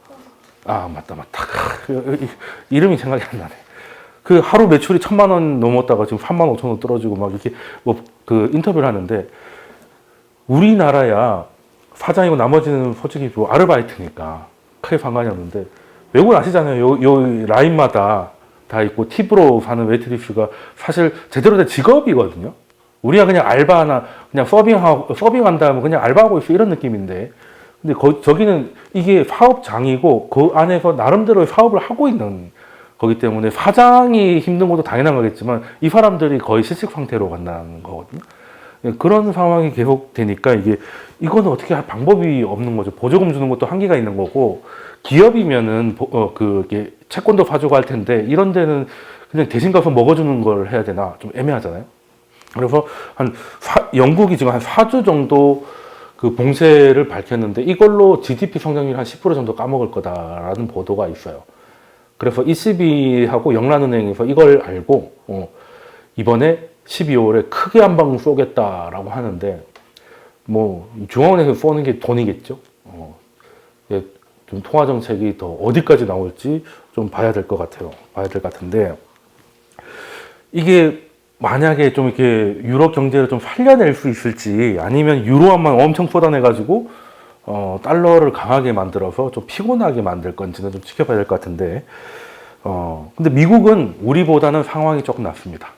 Speaker 1: 맞다. 이름이 생각이 안 나네. 하루 매출이 1,000만 원 넘었다가 지금 3만 5천 원 떨어지고 막 이렇게 인터뷰를 하는데, 우리나라야 사장이고 나머지는 솔직히 아르바이트니까 크게 상관이 없는데, 외국은 아시잖아요. 요 라인마다 다 있고 팁으로 사는 웨이트리스가 사실 제대로 된 직업이거든요. 우리가 그냥 알바나 그냥 서빙한다 하면 그냥 알바하고 있어 이런 느낌인데, 근데 저기는 이게 사업장이고 그 안에서 나름대로의 사업을 하고 있는 거기 때문에 사장이 힘든 것도 당연한 거겠지만 이 사람들이 거의 실직 상태로 간다는 거거든요. 그런 상황이 계속 되니까 이거는 어떻게 할 방법이 없는 거죠. 보조금 주는 것도 한계가 있는 거고, 기업이면은 이게 채권도 사주고 할 텐데 이런 데는 그냥 대신 가서 먹어주는 걸 해야 되나 좀 애매하잖아요. 그래서 영국이 지금 한 4주 정도 봉쇄를 밝혔는데 이걸로 GDP 성장률 한 10% 정도 까먹을 거다라는 보도가 있어요. 그래서 ECB하고 영란은행에서 이걸 알고 이번에 12월에 크게 한 방 쏘겠다라고 하는데, 뭐 중앙은행에서 쏘는 게 돈이겠죠. 좀 통화 정책이 더 어디까지 나올지 좀 봐야 될 것 같아요. 봐야 될 것 같은데, 이게 만약에 좀 이렇게 유럽 경제를 좀 살려낼 수 있을지, 아니면 유로화만 엄청 쏟아내가지고 달러를 강하게 만들어서 좀 피곤하게 만들 건지는 좀 지켜봐야 될 것 같은데, 근데 미국은 우리보다는 상황이 조금 낫습니다.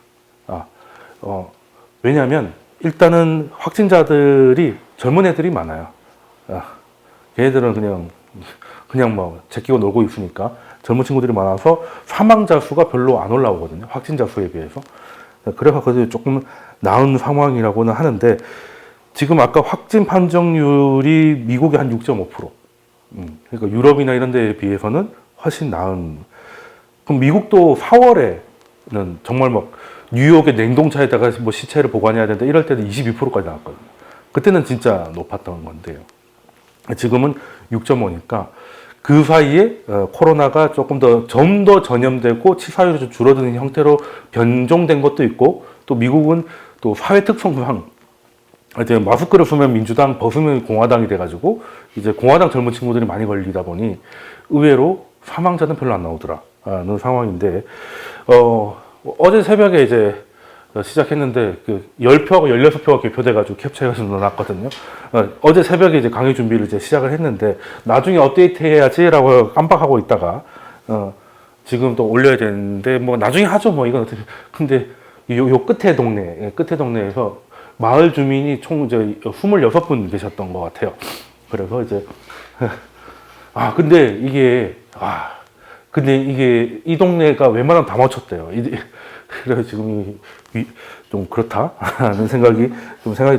Speaker 1: 왜냐하면 일단은 확진자들이 젊은 애들이 많아요. 걔네들은 그냥 뭐 제끼고 놀고 있으니까 젊은 친구들이 많아서 사망자 수가 별로 안 올라오거든요. 확진자 수에 비해서. 그래서 조금 나은 상황이라고는 하는데, 지금 아까 확진 판정률이 미국이 한 6.5%. 그러니까 유럽이나 이런 데에 비해서는 훨씬 나은. 그럼 미국도 4월에는 정말 막 뉴욕의 냉동차에다가 뭐 시체를 보관해야 된다 이럴 때는 22%까지 나왔거든요. 그때는 진짜 높았던 건데요. 지금은 6.5니까 그 사이에 코로나가 조금 더 전염되고 치사율이 좀 줄어드는 형태로 변종된 것도 있고, 또 미국은 또 사회 특성상 이제 마스크를 쓰면 민주당, 벗으면 공화당이 돼가지고 이제 공화당 젊은 친구들이 많이 걸리다 보니 의외로 사망자는 별로 안 나오더라는 상황인데, 어제 새벽에 이제 시작했는데 10표하고 16표가 개표돼가지고 캡처해서 넣어놨거든요. 어제 새벽에 이제 강의 준비를 이제 시작을 했는데, 나중에 업데이트 해야지라고 깜빡하고 있다가 지금 또 올려야 되는데, 뭐 나중에 하죠. 뭐 이건 어떻게. 근데 요 끝에 동네에서 마을 주민이 총 이제 26분 계셨던 것 같아요. 그래서 이제 근데 이게 이 동네가 웬만하면 다 맞췄대요. 그래서 지금 좀 그렇다는 생각이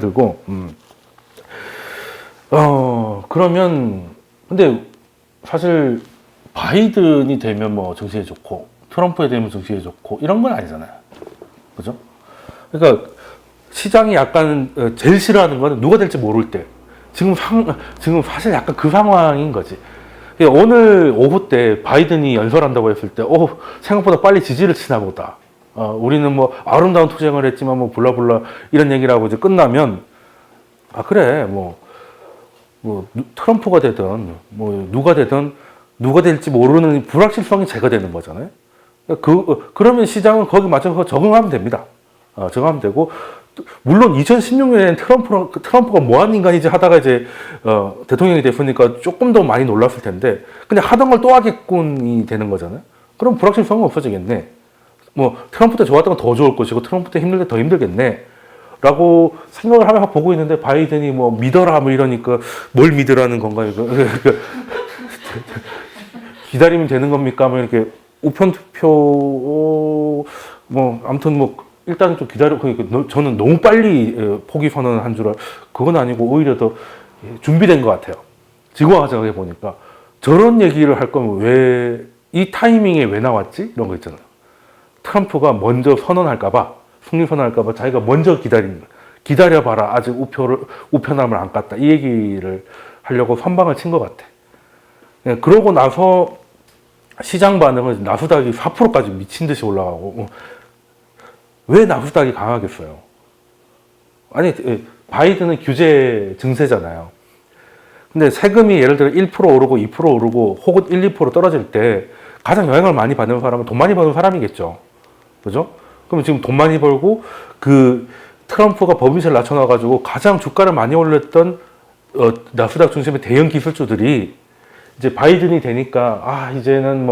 Speaker 1: 들고, 그러면 근데 사실 바이든이 되면 뭐 정치에 좋고 트럼프에 되면 정치에 좋고 이런 건 아니잖아요. 그죠? 그러니까 시장이 약간 제일 싫어하는 거는 누가 될지 모를 때. 지금 사실 약간 그 상황인 거지. 오늘 오후 때 바이든이 연설한다고 했을 때, 생각보다 빨리 지지를 치나 보다. 우리는 뭐 아름다운 투쟁을 했지만 뭐 블라블라 이런 얘기를 하고 이제 끝나면, 그래, 트럼프가 되든, 누가 되든, 누가 될지 모르는 불확실성이 제거되는 거잖아요. 그러면 시장은 거기 맞춰서 적응하면 됩니다. 적응하면 되고, 물론 2016년에는 트럼프가 뭐하는 인간이지 하다가 이제, 대통령이 됐으니까 조금 더 많이 놀랐을 텐데, 근데 하던 걸 또 하겠군이 되는 거잖아요. 그럼 불확실성은 없어지겠네. 트럼프 때 좋았던 건 더 좋을 것이고, 트럼프 때 힘들 때 더 힘들겠네. 라고 생각을 하면서 보고 있는데, 바이든이 믿어라, 이러니까, 뭘 믿으라는 건가, 이거. 기다리면 되는 겁니까? 이렇게, 우편 투표, 아무튼 일단 좀 저는 너무 빨리 포기 선언을 한 줄 그건 아니고, 오히려 더 준비된 것 같아요. 지금 와서 보니까. 저런 얘기를 할 거면 이 타이밍에 왜 나왔지? 이런 거 있잖아요. 트럼프가 먼저 선언할까봐, 승리 선언할까봐 자기가 먼저 기다려봐라. 아직 우편함을 안 깠다. 이 얘기를 하려고 선방을 친 것 같아. 그러고 나서 시장 반응은 나스닥이 4%까지 미친 듯이 올라가고, 왜 나스닥이 강하겠어요? 아니, 바이든은 규제 증세잖아요. 근데 세금이 예를 들어 1% 오르고 2% 오르고 혹은 1, 2% 떨어질 때 가장 영향을 많이 받는 사람은 돈 많이 버는 사람이겠죠. 그죠? 그럼 지금 돈 많이 벌고 트럼프가 법인세를 낮춰놔가지고 가장 주가를 많이 올렸던 나스닥 중심의 대형 기술주들이 이제 바이든이 되니까 이제는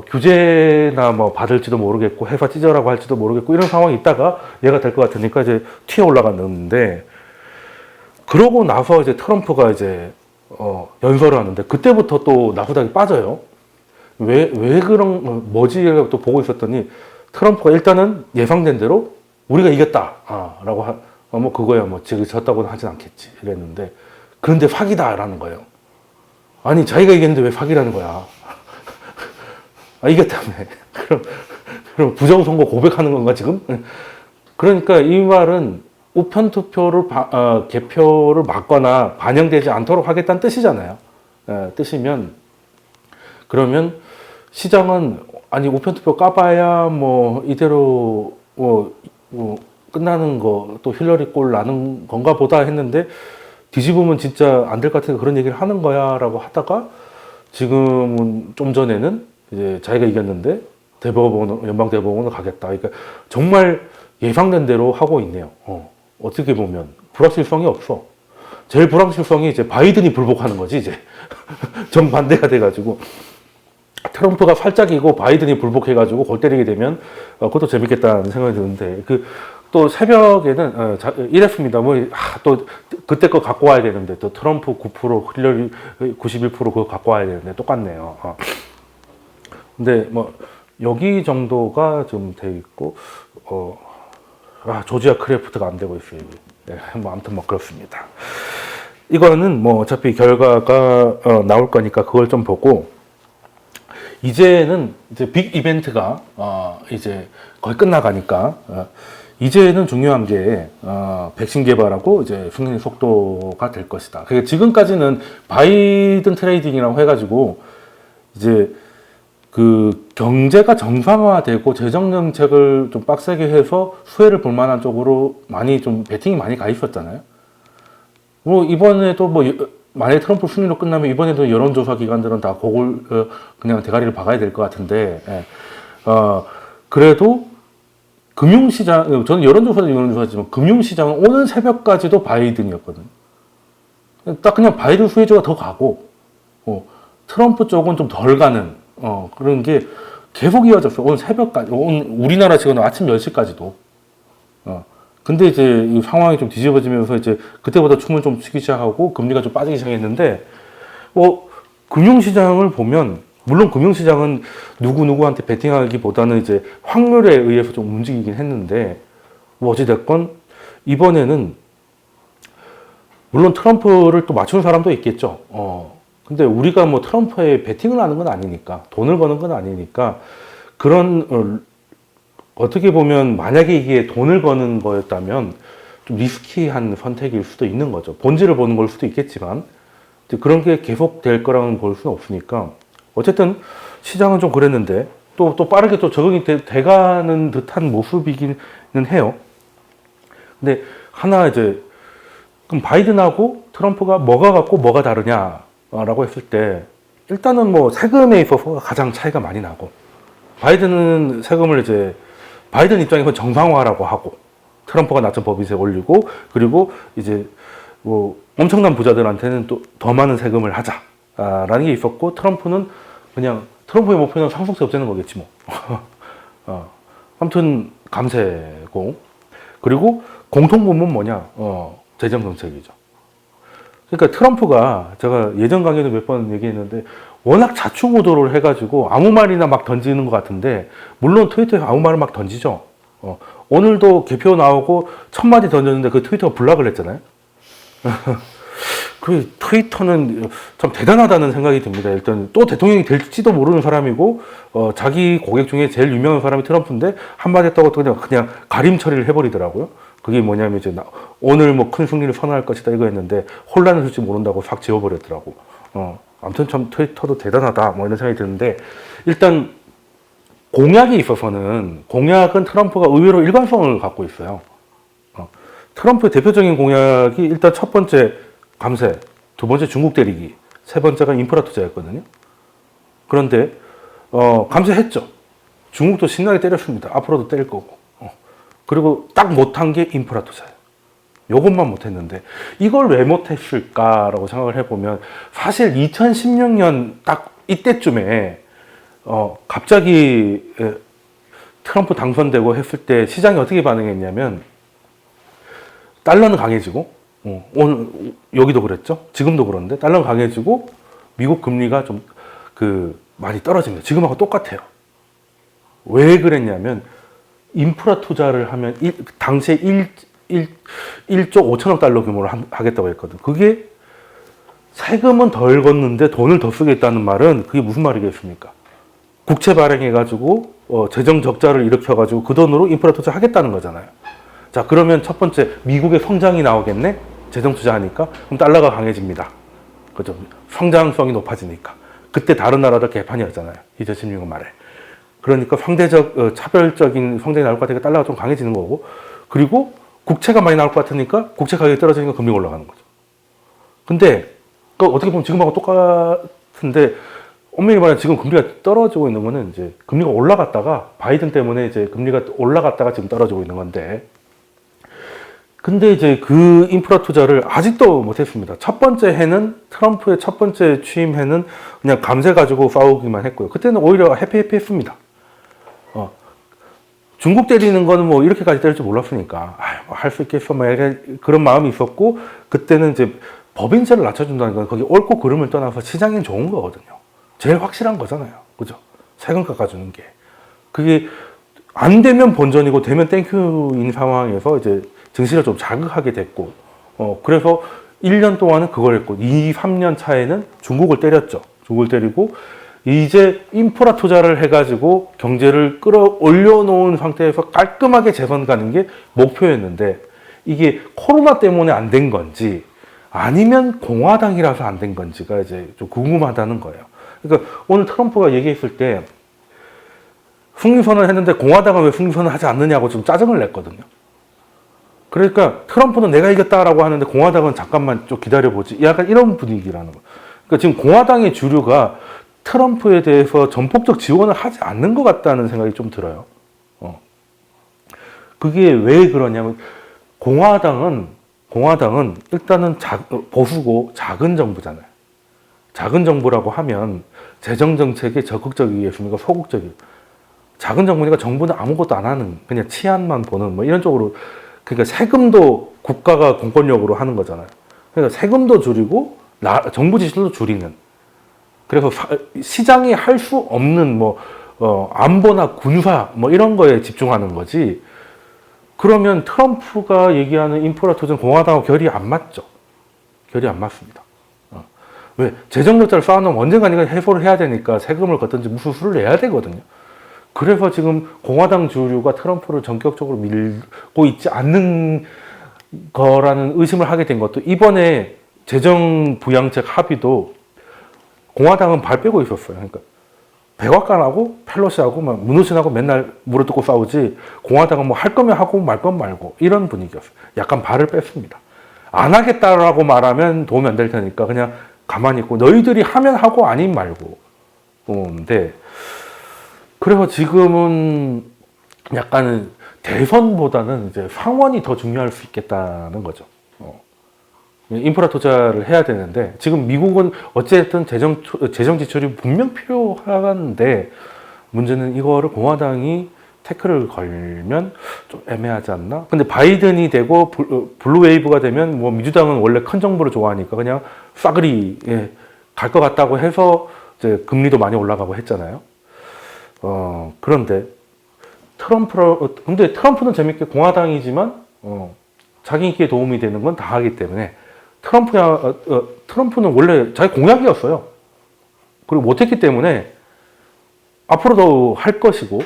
Speaker 1: 규제나 받을지도 모르겠고 회사 찢어라고 할지도 모르겠고 이런 상황이 있다가 얘가 될 것 같으니까 이제 튀어 올라갔는데 그러고 나서 이제 트럼프가 이제 연설을 하는데 그때부터 또 나스닥이 빠져요. 왜 그런 뭐지 또 보고 있었더니 트럼프가 일단은 예상된 대로 우리가 이겼다 라고 그거야 지금 졌다고는 하진 않겠지 이랬는데 그런데 사기다라는 거예요. 아니 자기가 이겼는데 왜 사기라는 거야. 이겼다며. 그럼 부정선거 고백하는 건가 지금? 그러니까 이 말은 우편 투표를 개표를 막거나 반영되지 않도록 하겠다는 뜻이잖아요. 뜻이면 그러면 시장은 아니 우편 투표 까봐야 이대로 끝나는 거 또 힐러리 꼴 나는 건가 보다 했는데 뒤집으면 진짜 안 될 것 같으니까 그런 얘기를 하는 거야라고 하다가 지금은 좀 전에는 이제 자기가 이겼는데 연방 대법원으로 가겠다. 그러니까 정말 예상된 대로 하고 있네요. 어떻게 보면 불확실성이 없어. 제일 불확실성이 이제 바이든이 불복하는 거지 이제 정반대가 돼가지고 트럼프가 살짝이고 바이든이 불복해가지고 골 때리게 되면 그것도 재밌겠다는 생각이 드는데 또 새벽에는 이랬습니다. 또 그때 거 갖고 와야 되는데 또 트럼프 9% 힐러리 91% 그거 갖고 와야 되는데 똑같네요. 근데 여기 정도가 좀 돼 있고 조지아 크래프트가 안 되고 있어요. 네, 아무튼 그렇습니다. 이거는 어차피 결과가 나올 거니까 그걸 좀 보고 이제는 이제 빅 이벤트가 이제 거의 끝나가니까 이제는 중요한 게 백신 개발하고 이제 승인 속도가 될 것이다. 그러니까 지금까지는 바이든 트레이딩이라고 해가지고 이제 그 경제가 정상화되고 재정 정책을 좀 빡세게 해서 수혜를 볼 만한 쪽으로 많이 좀 베팅이 많이 가 있었잖아요. 이번에도 만약에 트럼프 승리로 끝나면 이번에도 여론조사 기관들은 다 그냥 대가리를 박아야 될 것 같은데, 그래도 금융시장, 저는 여론조사지만 금융시장은 오늘 새벽까지도 바이든이었거든요. 딱 그냥 바이든 수혜주가 더 가고, 트럼프 쪽은 좀 덜 가는, 그런 게 계속 이어졌어요. 오늘 새벽까지, 우리나라 지금 아침 10시까지도. 근데 이제 이 상황이 좀 뒤집어지면서 이제 그때보다 춤을 좀 추기 시작하고 금리가 좀 빠지기 시작했는데, 금융시장을 보면, 물론 금융시장은 누구누구한테 베팅하기보다는 이제 확률에 의해서 좀 움직이긴 했는데, 어찌됐건, 이번에는, 물론 트럼프를 또 맞추는 사람도 있겠죠. 근데 우리가 트럼프에 베팅을 하는 건 아니니까, 돈을 버는 건 아니니까, 그런, 어떻게 보면 만약에 이게 돈을 버는 거였다면 좀 리스키한 선택일 수도 있는 거죠. 본질을 보는 걸 수도 있겠지만 이제 그런 게 계속될 거라고는 볼 수는 없으니까 어쨌든 시장은 좀 그랬는데 또 빠르게 또 적응이 돼가는 듯한 모습이기는 해요. 근데 하나 이제 그럼 바이든하고 트럼프가 뭐가 같고 뭐가 다르냐라고 했을 때 일단은 뭐 세금에 있어서 가장 차이가 많이 나고 바이든은 세금을 이제 바이든 입장에서 정상화라고 하고 트럼프가 낮은 법인세 올리고 그리고 이제 뭐 엄청난 부자들한테는 또 더 많은 세금을 하자라는 게 있었고 트럼프는 그냥 트럼프의 목표는 상속세 없애는 거겠지 뭐. 아무튼 감세고 그리고 공통분모는 뭐냐? 재정 정책이죠. 그러니까 트럼프가 제가 예전 강의도 몇 번 얘기했는데 워낙 좌충우돌을 해가지고 아무 말이나 막 던지는 것 같은데 물론 트위터에 아무 말을 막 던지죠. 오늘도 개표 나오고 1000마디 던졌는데 그 트위터가 블락을 했잖아요. 그 트위터는 참 대단하다는 생각이 듭니다. 일단 또 대통령이 될지도 모르는 사람이고 자기 고객 중에 제일 유명한 사람이 트럼프인데 한마디 했다고 그냥 가림 처리를 해버리더라고요. 그게 뭐냐면 이제 오늘 뭐 큰 승리를 선언할 것이다 이거 했는데 혼란을 줄지 모른다고 싹 지워버렸더라고. 아무튼 참 트위터도 대단하다 뭐 이런 생각이 드는데 일단 공약이 있어서는 공약은 트럼프가 의외로 일관성을 갖고 있어요. 트럼프의 대표적인 공약이 일단 첫 번째 감세, 두 번째 중국 때리기, 세 번째가 인프라 투자였거든요. 그런데 감세했죠. 중국도 신나게 때렸습니다. 앞으로도 때릴 거고. 그리고 딱 못한 게 인프라 투자예요. 요것만 못했는데 이걸 왜 못했을까라고 생각을 해보면 사실 2016년 딱 이때쯤에 갑자기 트럼프 당선되고 했을 때 시장이 어떻게 반응했냐면 달러는 강해지고 오늘 여기도 그랬죠. 지금도 그런데 달러는 강해지고 미국 금리가 좀 많이 떨어집니다. 지금하고 똑같아요. 왜 그랬냐면 인프라 투자를 하면 당시에 1조 5천억 달러 규모로 하겠다고 했거든. 그게 세금은 덜 걷는데 돈을 더 쓰겠다는 말은 그게 무슨 말이겠습니까? 국채 발행해가지고 재정 적자를 일으켜가지고 그 돈으로 인프라 투자 하겠다는 거잖아요. 자, 그러면 첫 번째 미국의 성장이 나오겠네? 재정 투자하니까 그럼 달러가 강해집니다. 그죠? 성장성이 높아지니까. 그때 다른 나라들 개판이었잖아요. 2016년 말에. 그러니까 상대적 차별적인 성장이 나올 것 같으니까 달러가 좀 강해지는 거고 그리고 국채가 많이 나올 것 같으니까 국채 가격이 떨어지니까 금리가 올라가는 거죠. 근데 어떻게 보면 지금하고 똑같은데 엄밀히 말하면 지금 금리가 떨어지고 있는 거는 이제 금리가 올라갔다가 바이든 때문에 이제 금리가 올라갔다가 지금 떨어지고 있는 건데 근데 이제 그 인프라 투자를 아직도 못했습니다. 첫 번째 해는 트럼프의 첫 번째 취임 해는 그냥 감세 가지고 싸우기만 했고요. 그때는 오히려 해피했습니다. 중국 때리는 거는 뭐 이렇게까지 때릴 줄 몰랐으니까 할 수 있겠어 뭐 그런 마음이 있었고 그때는 이제 법인세를 낮춰준다는 건 거기 옳고 그름을 떠나서 시장엔 좋은 거거든요. 제일 확실한 거잖아요. 그죠? 세금 깎아주는 게. 그게 안 되면 본전이고 되면 땡큐인 상황에서 이제 증시를 좀 자극하게 됐고 그래서 1년 동안은 그걸 했고 2, 3년 차에는 중국을 때렸죠. 중국을 때리고 이제 인프라 투자를 해가지고 경제를 끌어올려 놓은 상태에서 깔끔하게 재선 가는 게 목표였는데 이게 코로나 때문에 안 된 건지 아니면 공화당이라서 안 된 건지가 이제 좀 궁금하다는 거예요. 그러니까 오늘 트럼프가 얘기했을 때 승리선언을 했는데 공화당은 왜 승리선언을 하지 않느냐고 좀 짜증을 냈거든요. 그러니까 트럼프는 내가 이겼다라고 하는데 공화당은 잠깐만 좀 기다려보지. 약간 이런 분위기라는 거예요. 그러니까 지금 공화당의 주류가 트럼프에 대해서 전폭적 지원을 하지 않는 것 같다는 생각이 좀 들어요. 그게 왜 그러냐면 공화당은 일단은 보수고 작은 정부잖아요. 작은 정부라고 하면 재정 정책에 적극적이겠습니까? 소극적이에요. 작은 정부니까 정부는 아무것도 안 하는 그냥 치안만 보는 뭐 이런 쪽으로 그러니까 세금도 국가가 공권력으로 하는 거잖아요. 그러니까 세금도 줄이고 정부 지출도 줄이는. 그래서 시장이 할 수 없는 뭐 안보나 군사 뭐 이런 거에 집중하는 거지. 그러면 트럼프가 얘기하는 인프라 투자는 공화당하고 결이 안 맞죠. 결이 안 맞습니다. 왜 재정 적자를 쌓아놓으면 언젠가 해소를 해야 되니까 세금을 걷든지 무슨 수를 내야 되거든요. 그래서 지금 공화당 주류가 트럼프를 전격적으로 밀고 있지 않는 거라는 의심을 하게 된 것도 이번에 재정 부양책 합의도 공화당은 발 빼고 있었어요. 그러니까 백악관하고 펠로시하고 막 문호신하고 맨날 물어뜯고 싸우지 공화당은 뭐 할 거면 하고 말 건 말고 이런 분위기였어요. 약간 발을 뺐습니다. 안 하겠다라고 말하면 도움이 안 될 테니까 그냥 가만히 있고 너희들이 하면 하고 아님 말고. 근데 그래서 지금은 약간 대선보다는 이제 상원이 더 중요할 수 있겠다는 거죠. 인프라 투자를 해야 되는데 지금 미국은 어쨌든 재정 지출이 분명 필요한데 문제는 이거를 공화당이 태클을 걸면 좀 애매하지 않나? 근데 바이든이 되고 블루 웨이브가 되면 뭐 민주당은 원래 큰 정부를 좋아하니까 그냥 싸그리 갈 것 같다고 해서 이제 금리도 많이 올라가고 했잖아요. 그런데 근데 트럼프는 재밌게 공화당이지만 자기 인기에 도움이 되는 건 다 하기 때문에 트럼프는 원래 자기 공약이었어요. 그리고 못했기 때문에 앞으로도 할 것이고,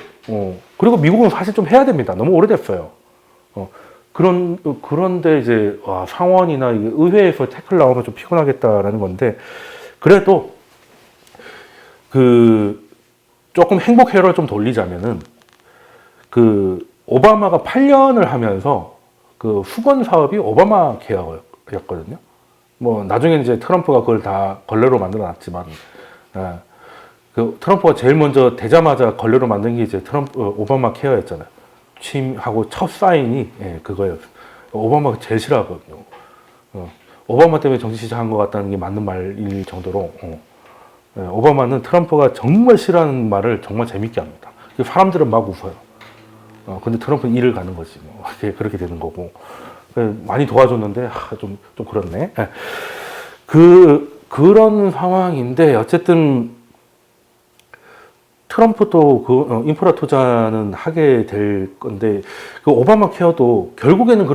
Speaker 1: 그리고 미국은 사실 좀 해야 됩니다. 너무 오래됐어요. 그런데 이제 상원이나 의회에서 태클 나오면 좀 피곤하겠다라는 건데, 그래도 조금 행복 회로를 좀 돌리자면은 오바마가 8년을 하면서 수건 사업이 오바마 케어였거든요. 뭐 나중에 이제 트럼프가 그걸 다 걸레로 만들어 놨지만 트럼프가 제일 먼저 되자마자 걸레로 만든 게 이제 오바마 케어였잖아요. 취임하고 첫 사인이 그거였어요. 오바마가 제일 싫어하거든요. 오바마 때문에 정치 시작한 것 같다는 게 맞는 말일 정도로 오바마는 트럼프가 정말 싫어하는 말을 정말 재밌게 합니다. 사람들은 막 웃어요. 근데 트럼프는 일을 가는 거지. 뭐. 그렇게 되는 거고. 많이 도와줬는데, 좀 그렇네. 그런 상황인데, 어쨌든, 트럼프도 인프라 투자는 하게 될 건데, 오바마 케어도 결국에는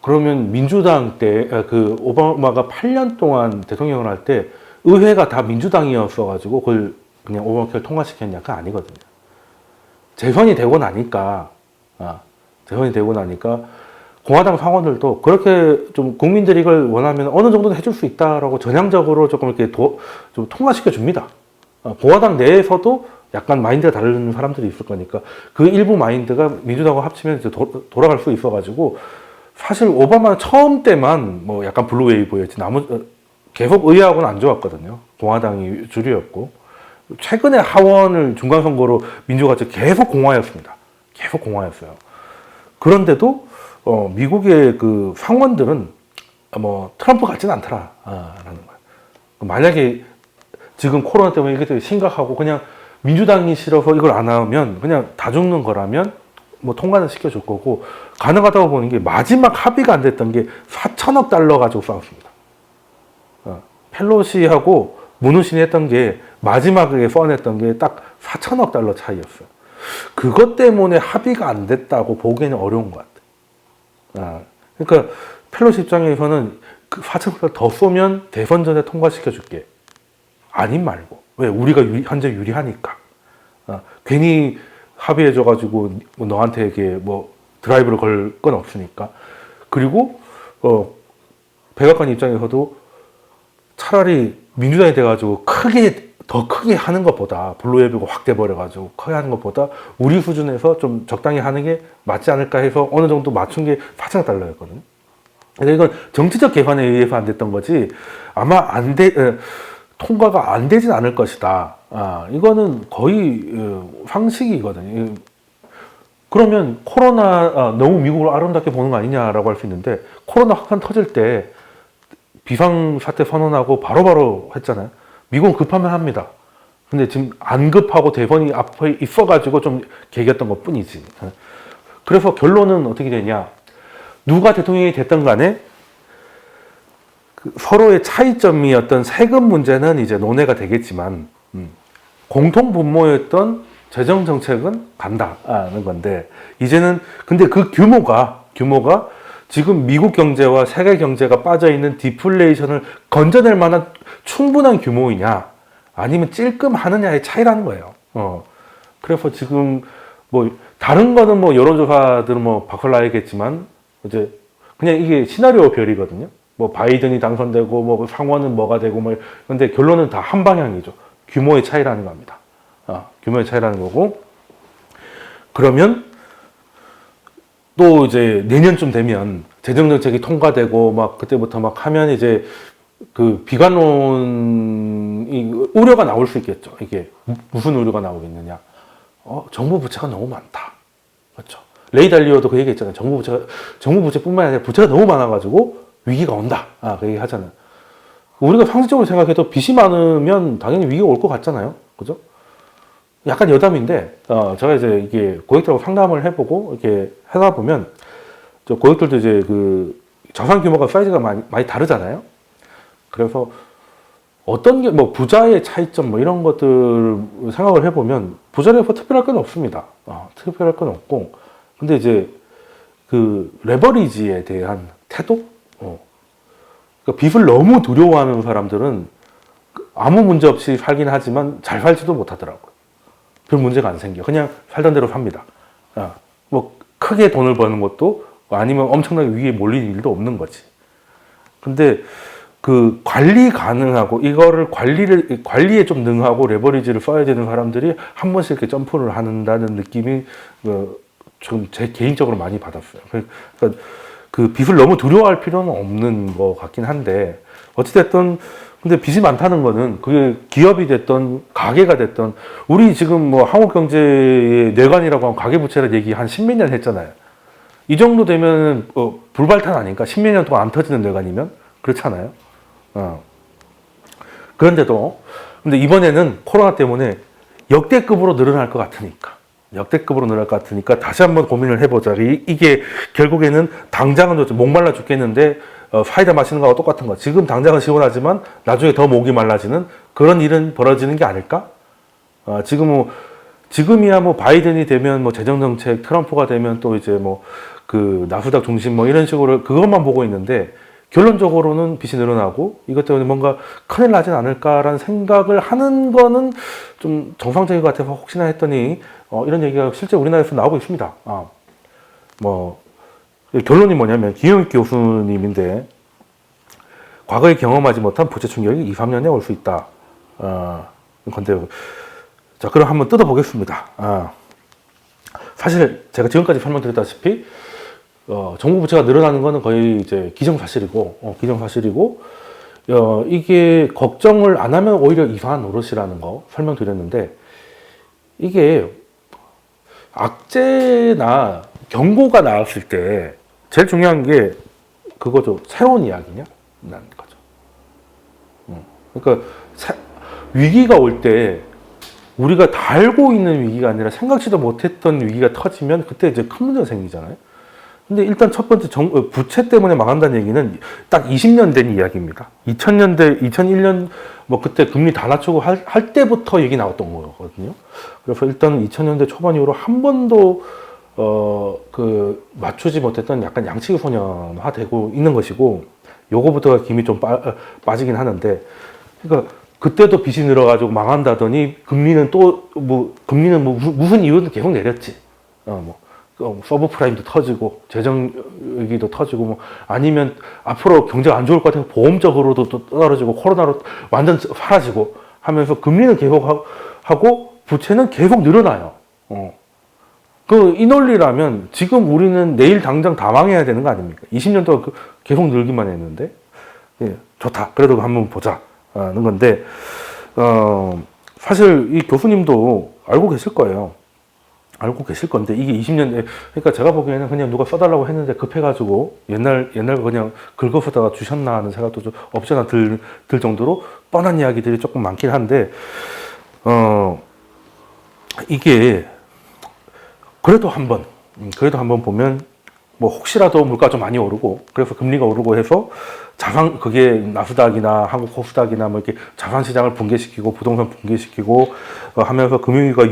Speaker 1: 그러면 민주당 때, 오바마가 8년 동안 대통령을 할 때, 의회가 다 민주당이었어가지고, 그걸 그냥 오바마 케어 통과시켰냐? 그건 아니거든요. 재선이 되고 나니까 공화당 상원들도 그렇게 좀 국민들이 이걸 원하면 어느 정도는 해줄 수 있다라고 전향적으로 조금 이렇게 좀 통과시켜 줍니다. 공화당 내에서도 약간 마인드가 다른 사람들이 있을 거니까 그 일부 마인드가 민주당하고 합치면 이제 돌아갈 수 있어가지고 사실 오바마는 처음 때만 뭐 약간 블루웨이브였지 계속 의회하고는 안 좋았거든요. 공화당이 주류였고. 최근에 하원을 중간선거로 민주가 계속 공화였습니다. 계속 공화였어요. 그런데도 미국의 상원들은 트럼프 같지는 않더라라는 거예요. 만약에 지금 코로나 때문에 이게 되게 심각하고 그냥 민주당이 싫어서 이걸 안 하면 그냥 다 죽는 거라면 뭐 통과는 시켜줄 거고 가능하다고 보는 게 마지막 합의가 안 됐던 게 4천억 달러 가지고 싸웠습니다. 펠로시하고 문우신이 했던 게 마지막에 뻔했던 게 딱 4천억 달러 차이였어요. 그것 때문에 합의가 안 됐다고 보기에는 어려운 것 같아요. 그러니까 펠로시 입장에서는 4천억 달러 더 쏘면 대선 전에 통과시켜 줄게. 아님 말고. 왜? 우리가 현재 유리하니까. 괜히 합의해줘가지고 너한테 이게 드라이브를 걸 건 없으니까. 그리고 백악관 입장에서도 차라리 민주당이 돼가지고 더 크게 하는 것보다 블루웨이브가 확 돼버려가지고 크게 하는 것보다 우리 수준에서 좀 적당히 하는 게 맞지 않을까 해서 어느 정도 맞춘 게 4천억 달러였거든요. 그래서 이건 정치적 개선에 의해서 안 됐던 거지 아마 통과가 안 되진 않을 것이다. 이거는 거의 상식이거든요. 그러면 코로나 너무 미국을 아름답게 보는 거 아니냐라고 할 수 있는데 코로나 확산 터질 때 비상사태 선언하고 바로바로 했잖아요. 미국은 급하면 합니다. 근데 지금 안 급하고 대선이 앞에 있어가지고 좀 개겼던 것 뿐이지. 그래서 결론은 어떻게 되냐. 누가 대통령이 됐든 간에 서로의 차이점이었던 세금 문제는 이제 논의가 되겠지만 공통 분모였던 재정 정책은 간다는 건데 이제는 근데 그 규모가 지금 미국 경제와 세계 경제가 빠져있는 디플레이션을 건져낼 만한 충분한 규모이냐 아니면 찔끔하느냐의 차이라는 거예요. 그래서 지금 다른 거는 여론조사들은 박살나야겠지만 이제 그냥 이게 시나리오 별이거든요. 뭐 바이든이 당선되고 뭐 상원은 뭐가 되고 뭐 근데 결론은 다 한 방향이죠. 규모의 차이라는 겁니다. 규모의 차이라는 거고 그러면 또 이제 내년쯤 되면 재정정책이 통과되고 막 그때부터 막 하면 이제 그 비관론이 우려가 나올 수 있겠죠. 이게 무슨 우려가 나오겠느냐? 정부 부채가 너무 많다. 그렇죠. 레이 달리오도 그 얘기했잖아요. 정부 부채뿐만 아니라 부채가 너무 많아가지고 위기가 온다. 그 얘기 하잖아요. 우리가 상식적으로 생각해도 빚이 많으면 당연히 위기가 올 것 같잖아요. 그죠? 약간 여담인데, 제가 이제 이게 고객들하고 상담을 해보고 이렇게 하다 보면, 저 고객들도 이제 그 자산 규모가 사이즈가 많이 다르잖아요. 그래서 어떤 게 뭐 부자의 차이점 뭐 이런 것들 생각을 해보면 부자라서 특별할 건 없습니다. 특별할 건 없고, 근데 이제 그 레버리지에 대한 태도? 그러니까 빚을 너무 두려워하는 사람들은 아무 문제 없이 살긴 하지만 잘 살지도 못하더라고요. 별 문제가 안 생겨. 그냥 살던 대로 삽니다. 뭐 크게 돈을 버는 것도 아니면 엄청나게 위에 몰리는 일도 없는 거지. 근데 그 관리 가능하고 이거를 관리에 좀 능하고 레버리지를 써야 되는 사람들이 한 번씩 이렇게 점프를 한다는 느낌이 좀 제 개인적으로 많이 받았어요. 그러니까 그 빚을 너무 두려워할 필요는 없는 것 같긴 한데 어찌됐든 근데 빚이 많다는 거는 그게 기업이 됐던 가게가 됐던 우리 지금 뭐 한국 경제의 뇌관이라고 하면 가계부채를 얘기 한 십몇 년 했잖아요. 이 정도 되면 불발탄 아닌가? 십몇 년 동안 안 터지는 뇌관이면 그렇잖아요. 그런데도 근데 이번에는 코로나 때문에 역대급으로 늘어날 것 같으니까 다시 한번 고민을 해보자. 이게 결국에는 당장은 목말라 죽겠는데 사이다 마시는 거하고 똑같은 거. 지금 당장은 시원하지만 나중에 더 목이 말라지는 그런 일은 벌어지는 게 아닐까? 지금이야 뭐 바이든이 되면 뭐 재정정책, 트럼프가 되면 또 이제 뭐 그 나스닥 중심 뭐 이런 식으로 그것만 보고 있는데 결론적으로는 빚이 늘어나고 이것 때문에 뭔가 큰일 나진 않을까라는 생각을 하는 거는 좀 정상적인 것 같아서 혹시나 했더니 이런 얘기가 실제 우리나라에서 나오고 있습니다. 뭐 결론이 뭐냐면 김영익 교수님인데 과거에 경험하지 못한 부채 충격이 2, 3년에 올 수 있다. 근데 자 그럼 한번 뜯어보겠습니다. 사실 제가 지금까지 설명드렸다시피 정부 부채가 늘어나는 것은 거의 이제 기정사실이고, 이게 걱정을 안 하면 오히려 이상한 노릇이라는 거 설명드렸는데, 이게 악재나 경고가 나왔을 때 제일 중요한 게 그거죠. 새로운 이야기냐? 라는 거죠. 그러니까 위기가 올 때 우리가 다 알고 있는 위기가 아니라 생각지도 못했던 위기가 터지면 그때 이제 큰 문제가 생기잖아요. 근데 일단 첫 번째 부채 때문에 망한다는 얘기는 딱 20년 된 이야기입니다. 2000년대, 2001년 뭐 그때 금리 다 낮추고 할 때부터 얘기 나왔던 거거든요. 그래서 일단 2000년대 초반 이후로 한 번도 맞추지 못했던 약간 양치기 소년화되고 있는 것이고 요거부터가 김이 좀 빠지긴 하는데 그러니까 그때도 빚이 늘어가지고 망한다더니 금리는 무슨 이유든 계속 내렸지. 서브프라임도 터지고 재정 위기도 터지고 뭐 아니면 앞으로 경제가 안 좋을 것 같아서 보험적으로도 또 떨어지고 코로나로 완전 사라지고 하면서 금리는 계속 하고 부채는 계속 늘어나요. 이 논리라면 지금 우리는 내일 당장 다 망해야 되는 거 아닙니까? 20년 동안 계속 늘기만 했는데 좋다. 그래도 한번 보자는 건데 사실 이 교수님도 알고 계실 거예요. 알고 계실 건데 이게 20년 그러니까 제가 보기에는 그냥 누가 써달라고 했는데 급해가지고 옛날 그냥 긁어서다가 주셨나 하는 생각도 좀 없지 않아 들 정도로 뻔한 이야기들이 조금 많긴 한데 이게 그래도 한번 보면 뭐 혹시라도 물가가 좀 많이 오르고 그래서 금리가 오르고 해서 그게 나스닥이나 한국 코스닥이나 뭐 이렇게 자산 시장을 붕괴시키고 부동산 붕괴시키고 하면서 금융위기가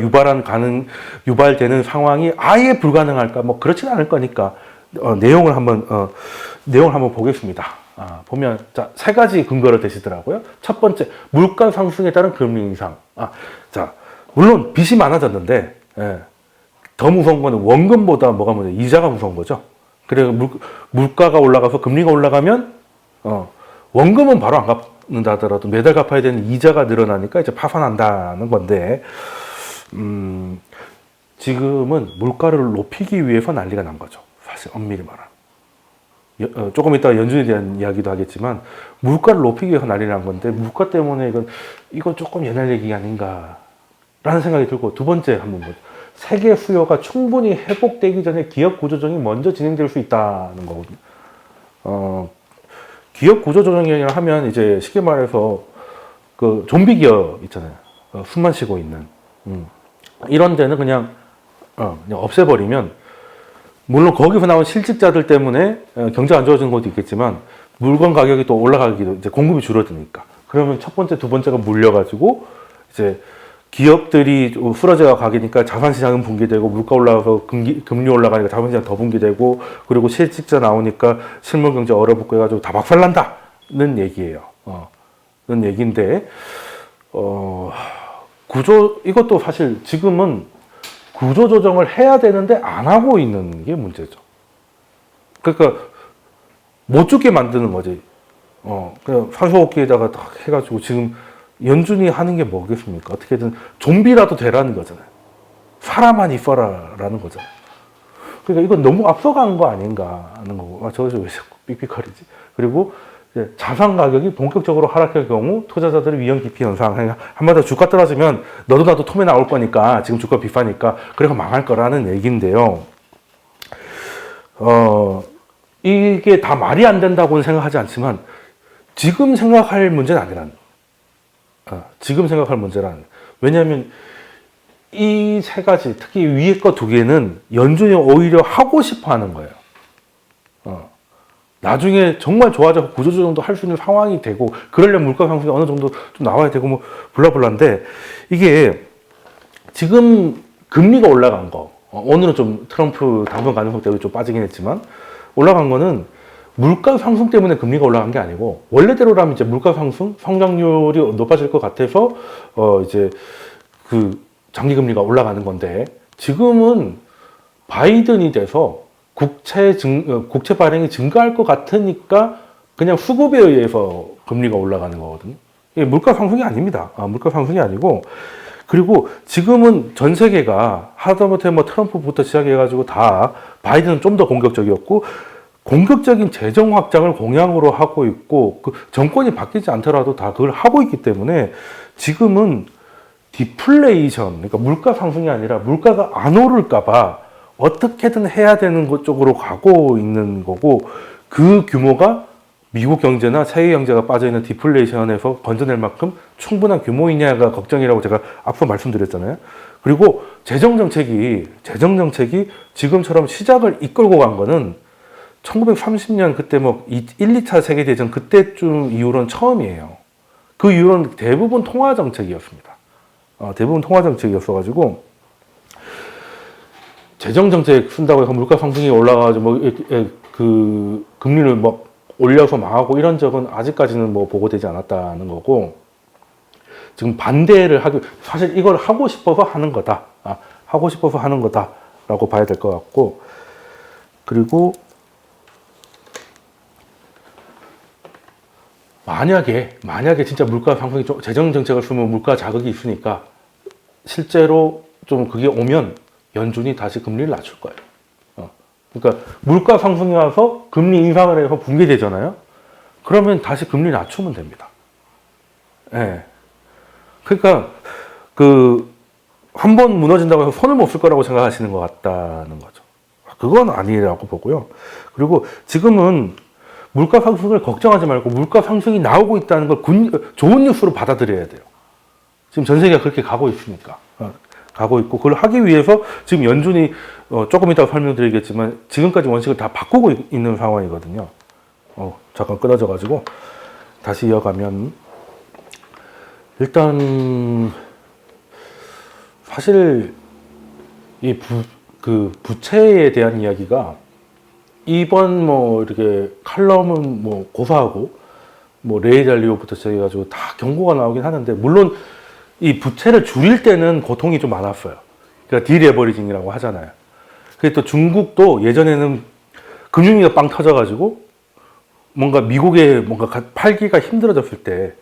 Speaker 1: 유발되는 상황이 아예 불가능할까? 뭐 그렇지는 않을 거니까 내용을 한번 보겠습니다. 보면 자, 세 가지 근거를 대시더라고요. 첫 번째, 물가 상승에 따른 금리 인상. 자, 물론 빚이 많아졌는데 더 무서운 거는 원금보다 뭐가 문제? 이자가 무서운 거죠. 그래서 물가가 올라가서 금리가 올라가면 원금은 바로 안 갚는다 하더라도 매달 갚아야 되는 이자가 늘어나니까 이제 파산한다는 건데, 지금은 물가를 높이기 위해서 난리가 난 거죠. 사실 엄밀히 말하면. 조금 이따 연준에 대한 이야기도 하겠지만, 물가를 높이기 위해서 난리가 난 건데, 물가 때문에 이건 조금 옛날 얘기 아닌가 라는 생각이 들고, 두 번째 한번 보죠. 세계 수요가 충분히 회복되기 전에 기업 구조조정이 먼저 진행될 수 있다는 거거든요. 기업 구조조정이라 하면 이제 쉽게 말해서 그 좀비 기업 있잖아요. 숨만 쉬고 있는. 이런 데는 그냥 없애버리면, 물론 거기서 나온 실직자들 때문에 경제가 안 좋아지는 것도 있겠지만, 물건 가격이 또 올라가기도, 이제 공급이 줄어드니까. 그러면 첫 번째, 두 번째가 물려가지고, 이제 기업들이 쓰러져 가기니까 자산시장은 붕괴되고, 물가 올라가서 금리 올라가니까 자산시장 더 붕괴되고, 그리고 실직자 나오니까 실물경제 얼어붙고 해가지고 다 박살난다는 얘기예요. 는 얘기인데, 이것도 사실 지금은 구조조정을 해야 되는데 안 하고 있는 게 문제죠. 그러니까 못 죽게 만드는 거지. 그냥 산소호흡기에다가 딱 해가지고 지금 연준이 하는 게 뭐겠습니까? 어떻게든 좀비라도 되라는 거잖아요. 살아만 있어라라는 거잖아요. 그러니까 이건 너무 앞서간 거 아닌가 하는 거고. 저거 왜 자꾸 삑삑거리지? 그리고 이제 자산 가격이 본격적으로 하락할 경우 투자자들의 위험 기피 현상. 한마디로 주가 떨어지면 너도 나도 톰에 나올 거니까 지금 주가 비싸니까 그래서 망할 거라는 얘기인데요. 이게 다 말이 안 된다고는 생각하지 않지만 지금 생각할 문제는 아니라는. 지금 생각할 문제란. 왜냐하면 이 세 가지, 특히 위에 거 두 개는 연준이 오히려 하고 싶어 하는 거예요. 나중에 정말 좋아져서 구조조정도 할 수 있는 상황이 되고, 그러려면 물가 상승이 어느 정도 좀 나와야 되고, 뭐, 블라블라인데, 이게 지금 금리가 올라간 거, 오늘은 좀 트럼프 당선 가능성 때문에 좀 빠지긴 했지만, 올라간 거는 물가 상승 때문에 금리가 올라간 게 아니고, 원래대로라면 이제 물가 상승, 성장률이 높아질 것 같아서, 이제 그 장기금리가 올라가는 건데, 지금은 바이든이 돼서 국채 발행이 증가할 것 같으니까 그냥 수급에 의해서 금리가 올라가는 거거든요. 이게 물가 상승이 아닙니다. 물가 상승이 아니고, 그리고 지금은 전 세계가 하다못해 뭐 트럼프부터 시작해가지고 다 바이든은 좀 더 공격적이었고, 공격적인 재정 확장을 공약으로 하고 있고, 그 정권이 바뀌지 않더라도 다 그걸 하고 있기 때문에 지금은 디플레이션, 그러니까 물가 상승이 아니라 물가가 안 오를까봐 어떻게든 해야 되는 것 쪽으로 가고 있는 거고, 그 규모가 미국 경제나 세계 경제가 빠져있는 디플레이션에서 건져낼 만큼 충분한 규모이냐가 걱정이라고 제가 앞서 말씀드렸잖아요. 그리고 재정정책이 지금처럼 시작을 이끌고 간 거는 1930년 그때 뭐 1, 2차 세계대전 그때쯤 이후로는 처음이에요. 그 이후로는 대부분 통화정책이었습니다. 대부분 통화정책이었어가지고, 재정정책 쓴다고 해서 물가 상승이 올라가가지고 그 금리를 막 올려서 망하고 이런 적은 아직까지는 뭐 보고되지 않았다는 거고, 지금 반대를 사실 이걸 하고 싶어서 하는 거다. 하고 싶어서 하는 거다라고 봐야 될 것 같고, 그리고 만약에 진짜 물가 상승이 재정 정책을 쓰면 물가 자극이 있으니까 실제로 좀 그게 오면 연준이 다시 금리를 낮출 거예요. 그러니까 물가 상승이 와서 금리 인상을 해서 붕괴되잖아요. 그러면 다시 금리 낮추면 됩니다. 예. 그러니까 한 번 무너진다고 해서 손을 못 쓸 거라고 생각하시는 것 같다는 거죠. 그건 아니라고 보고요. 그리고 지금은 물가 상승을 걱정하지 말고 물가 상승이 나오고 있다는 걸 좋은 뉴스로 받아들여야 돼요. 지금 전 세계가 그렇게 가고 있으니까. 가고 있고, 그걸 하기 위해서 지금 연준이 조금 이따 설명드리겠지만 지금까지 원칙을 다 바꾸고 있는 상황이거든요. 잠깐 끊어져가지고 다시 이어가면, 일단 사실 이 부채에 대한 이야기가 이번 뭐 이렇게 칼럼은 뭐 고사하고 뭐 레이 달리오부터 시작해가지고 다 경고가 나오긴 하는데, 물론 이 부채를 줄일 때는 고통이 좀 많았어요. 그러니까 디레버리징이라고 하잖아요. 그게 또 중국도 예전에는 금융위기가 빵 터져가지고 뭔가 미국에 뭔가 팔기가 힘들어졌을 때